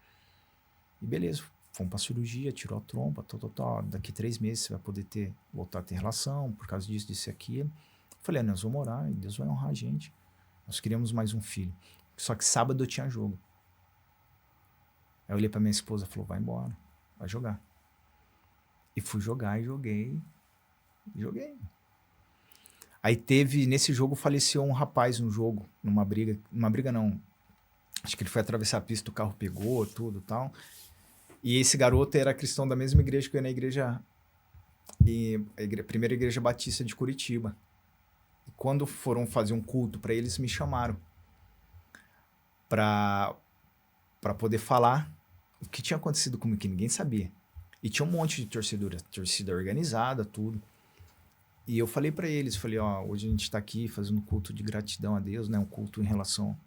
E beleza, fomos para cirurgia, tirou a trompa, daqui 3 meses você vai poder voltar a ter relação, por causa disso e aquilo. Falei, nós vamos orar e Deus vai honrar a gente. Nós queríamos mais um filho. Só que sábado eu tinha jogo. Aí eu olhei pra minha esposa e falou, vai embora, vai jogar. E fui jogar e joguei. Aí nesse jogo faleceu um rapaz no jogo, numa briga não, acho que ele foi atravessar a pista, o carro pegou, tudo e tal. E esse garoto era cristão da mesma igreja que eu ia na igreja, a primeira igreja batista de Curitiba. E quando foram fazer um culto para eles, me chamaram para poder falar o que tinha acontecido comigo, que ninguém sabia. E tinha um monte de torcida organizada, tudo. E eu falei para eles, hoje a gente tá aqui fazendo culto de gratidão a Deus, né? Um culto em relação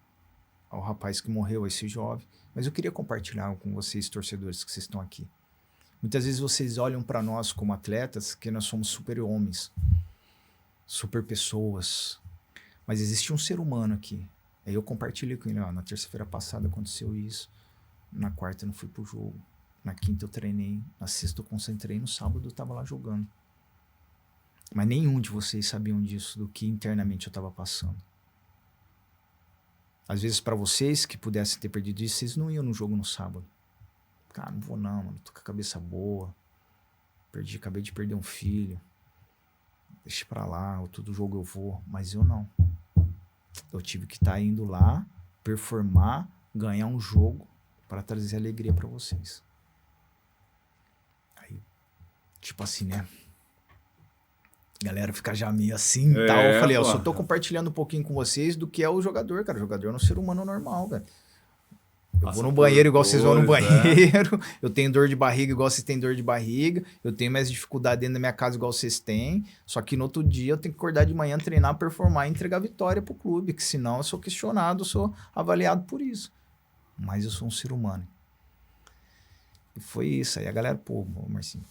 ao rapaz que morreu, a esse jovem. Mas eu queria compartilhar com vocês, torcedores, que vocês estão aqui. Muitas vezes vocês olham para nós como atletas, que nós somos super homens, super pessoas. Mas existe um ser humano aqui. Aí eu compartilhei com ele, na terça-feira passada aconteceu isso. Na quarta eu não fui pro jogo. Na quinta eu treinei. Na sexta eu concentrei. No sábado eu tava lá jogando. Mas nenhum de vocês sabiam disso, do que internamente eu tava passando. Às vezes para vocês que pudessem ter perdido isso, vocês não iam no jogo no sábado. Cara, não vou não, mano. Tô com a cabeça boa. Acabei de perder um filho. Deixa pra lá, todo jogo eu vou. Mas eu não. Eu tive que estar indo lá, performar, ganhar um jogo para trazer alegria para vocês. Aí, tipo assim, né? A galera fica já meio assim e tal. Eu falei, eu só tô compartilhando um pouquinho com vocês do que é o jogador, cara. O jogador é um ser humano normal, velho. Eu vou no banheiro igual vocês vão no banheiro. Eu tenho dor de barriga igual vocês têm dor de barriga. Eu tenho mais dificuldade dentro da minha casa igual vocês têm. Só que no outro dia eu tenho que acordar de manhã, treinar, performar e entregar vitória pro clube. Que senão eu sou questionado, eu sou avaliado por isso. Mas eu sou um ser humano. E foi isso. Aí a galera, Marcinho,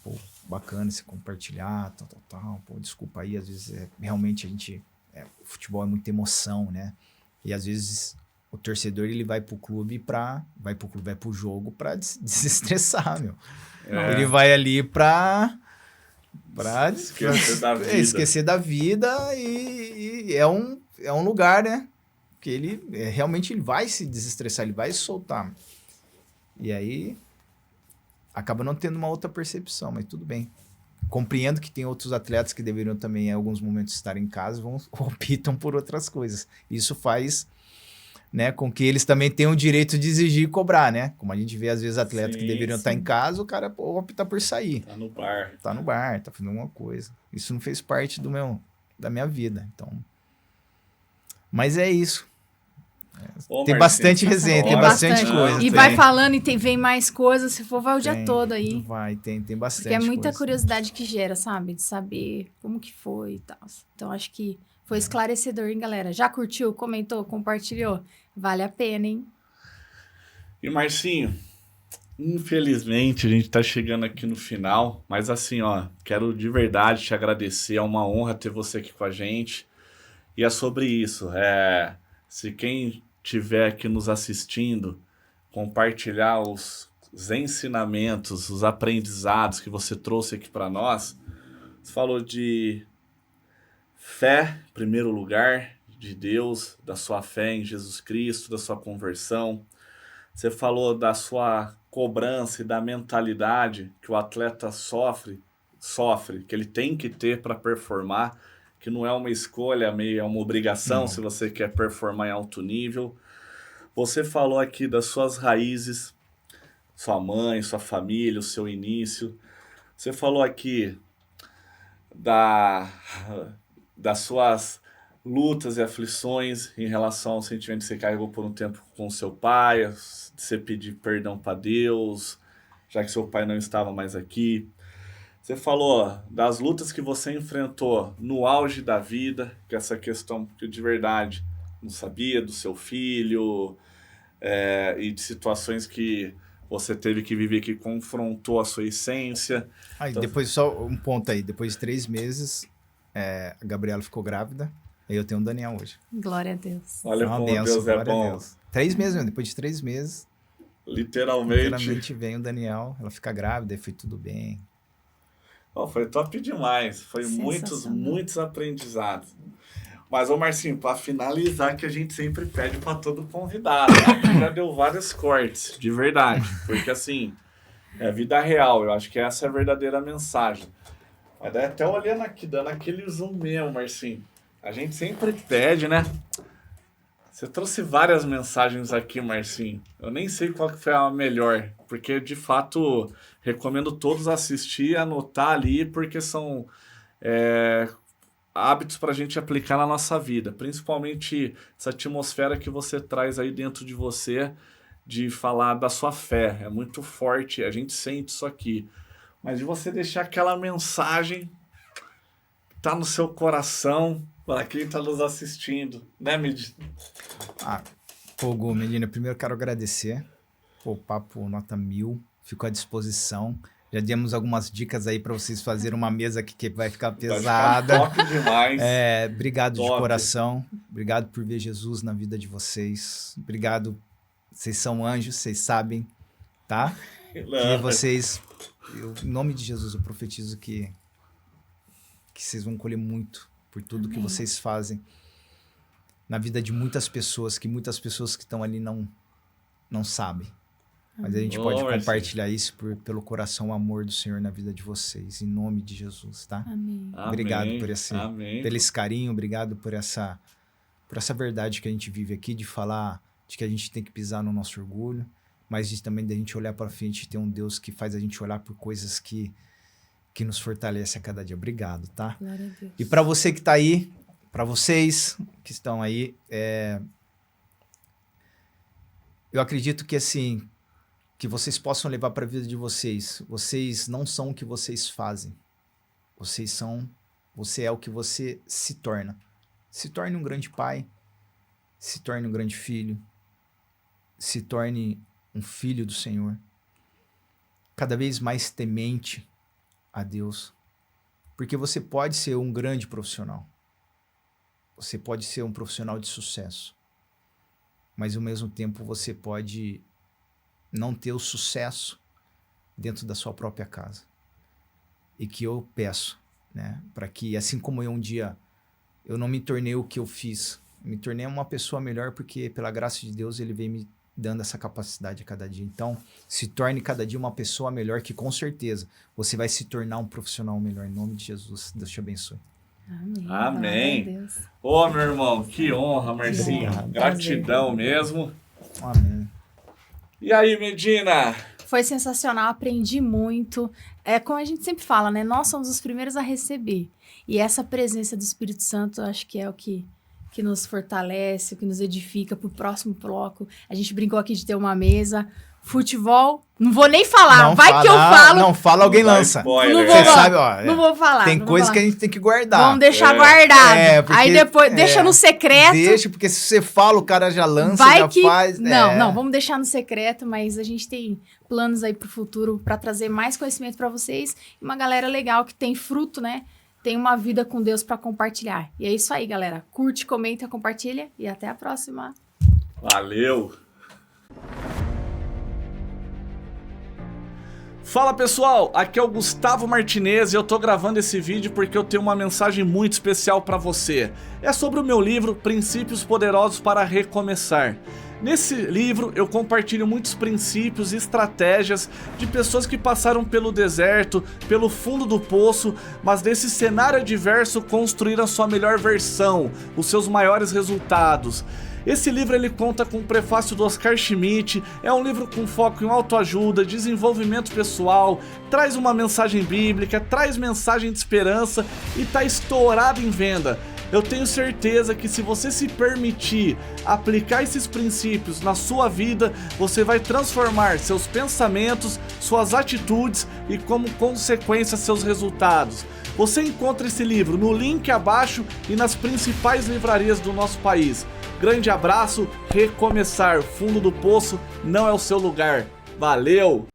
bacana você compartilhar, tal. Pô, desculpa aí, às vezes realmente a gente... o futebol é muita emoção, né? E às vezes... O torcedor, ele vai pro jogo pra desestressar, meu. Ele vai ali pra esquecer da vida e é um lugar, né? Que ele realmente ele vai se desestressar, ele vai se soltar. E aí acaba não tendo uma outra percepção, mas tudo bem. Compreendo que tem outros atletas que deveriam também, em alguns momentos, estar em casa, optam por outras coisas. Isso faz... né, com que eles também tenham o direito de exigir e cobrar, né? Como a gente vê, às vezes, atletas que deveriam estar em casa, o cara opta por sair. Tá no bar, tá fazendo alguma coisa. Isso não fez parte da minha vida, então... Mas é isso. Tem bastante resenha, tem bastante coisa. E vai falando e vem mais coisas, se for, vai o dia todo aí. Tem bastante Porque é muita coisa. curiosidade que gera, sabe? De saber como que foi e tal. Então, acho que foi esclarecedor, hein, galera? Já curtiu, comentou, compartilhou? Vale a pena, hein? E Marcinho, infelizmente a gente tá chegando aqui no final, mas assim, quero de verdade te agradecer, é uma honra ter você aqui com a gente. E é sobre isso, se quem estiver aqui nos assistindo, compartilhar os ensinamentos, os aprendizados que você trouxe aqui para nós. Você falou de fé, em primeiro lugar, de Deus, da sua fé em Jesus Cristo, da sua conversão. Você falou da sua cobrança e da mentalidade que o atleta sofre, que ele tem que ter para performar, que não é uma escolha, é uma obrigação se você quer performar em alto nível. Você falou aqui das suas raízes, sua mãe, sua família, o seu início. Você falou aqui das suas lutas e aflições em relação ao sentimento que você carregou por um tempo com seu pai, de você pedir perdão para Deus, já que seu pai não estava mais aqui. Você falou das lutas que você enfrentou no auge da vida, que essa questão que de verdade não sabia do seu filho, e de situações que você teve que viver que confrontou a sua essência. Então... Depois, só um ponto aí, depois de 3 meses, a Gabriela ficou grávida. E eu tenho um Daniel hoje. Glória a Deus. Olha como Deus é bom. 3 meses mesmo, depois de 3 meses. Literalmente vem o Daniel, ela fica grávida e foi tudo bem. Foi top demais. Foi muitos aprendizados. Mas, ô Marcinho, pra finalizar, que a gente sempre pede pra todo convidado. Aqui já deu vários cortes, de verdade. Porque, assim, é vida real. Eu acho que essa é a verdadeira mensagem. Mas daí até olhando aqui, dando aquele zoom mesmo, Marcinho. A gente sempre pede, né? Você trouxe várias mensagens aqui, Marcinho. Eu nem sei qual que foi a melhor. Porque, de fato, recomendo todos assistir e anotar ali, porque são hábitos para a gente aplicar na nossa vida. Principalmente essa atmosfera que você traz aí dentro de você, de falar da sua fé. É muito forte, a gente sente isso aqui. Mas de você deixar aquela mensagem que tá no seu coração para quem tá nos assistindo, né, Medina? Gu, Medina, primeiro quero agradecer. O papo nota 1000, fico à disposição. Já demos algumas dicas aí para vocês fazerem uma mesa aqui que vai ficar pesada. Vai ficar top demais. Obrigado top. De coração. Obrigado por ver Jesus na vida de vocês. Obrigado. Vocês são anjos, vocês sabem, tá? E vocês, em nome de Jesus, eu profetizo que vocês vão colher muito por tudo que vocês fazem na vida de muitas pessoas que estão ali não sabem. Mas a gente pode compartilhar isso pelo coração, o amor do Senhor na vida de vocês, em nome de Jesus, tá? Amém. Obrigado por esse carinho, obrigado por essa verdade que a gente vive aqui, de falar de que a gente tem que pisar no nosso orgulho, mas também da gente olhar para frente e ter um Deus que faz a gente olhar por coisas que nos fortalece a cada dia. Obrigado, tá? Glória a Deus. E para você que tá aí, para vocês que estão aí, eu acredito que assim, que vocês possam levar para a vida de vocês. Vocês não são o que vocês fazem. Você é o que você se torna. Se torne um grande pai, se torne um grande filho, se torne um filho do Senhor, cada vez mais temente a Deus, porque você pode ser um grande profissional. Você pode ser um profissional de sucesso, mas ao mesmo tempo você pode não ter o sucesso dentro da sua própria casa. E que eu peço, né, para que, assim como eu um dia, eu não me tornei o que eu fiz, me tornei uma pessoa melhor porque, pela graça de Deus, Ele vem me dando essa capacidade a cada dia. Então, se torne cada dia uma pessoa melhor, que com certeza você vai se tornar um profissional melhor. Em nome de Jesus, Deus te abençoe. Amém. Ô, meu irmão, que honra, Marcinho. Gratidão mesmo. Amém. E aí, Medina? Foi sensacional, aprendi muito. Como a gente sempre fala, né? Nós somos os primeiros a receber. E essa presença do Espírito Santo, eu acho que é o que nos fortalece, o que nos edifica para o próximo bloco. A gente brincou aqui de ter uma mesa. Futebol, não vou nem falar. Não vai fala, que eu falo. Não fala, alguém lança. Você sabe, ó. Não vou falar. Tem coisa que a gente tem que guardar. Vamos deixar guardado. Porque, aí depois, deixa no secreto. Deixa, porque se você fala, o cara já lança, vai já que... faz. Não, vamos deixar no secreto, mas a gente tem planos aí pro futuro para trazer mais conhecimento para vocês. E uma galera legal que tem fruto, né? Tem uma vida com Deus para compartilhar. E é isso aí, galera. Curte, comenta, compartilha e até a próxima. Valeu! Fala pessoal, aqui é o Gustavo Martinez e eu tô gravando esse vídeo porque eu tenho uma mensagem muito especial para você. É sobre o meu livro Princípios Poderosos para Recomeçar. Nesse livro eu compartilho muitos princípios e estratégias de pessoas que passaram pelo deserto, pelo fundo do poço, mas desse cenário adverso construíram a sua melhor versão, os seus maiores resultados. Esse livro ele conta com o prefácio do Oscar Schmidt, é um livro com foco em autoajuda, desenvolvimento pessoal, traz uma mensagem bíblica, traz mensagem de esperança e tá estourado em venda. Eu tenho certeza que se você se permitir aplicar esses princípios na sua vida, você vai transformar seus pensamentos, suas atitudes e, como consequência, seus resultados. Você encontra esse livro no link abaixo e nas principais livrarias do nosso país. Grande abraço, recomeçar, fundo do poço não é o seu lugar. Valeu!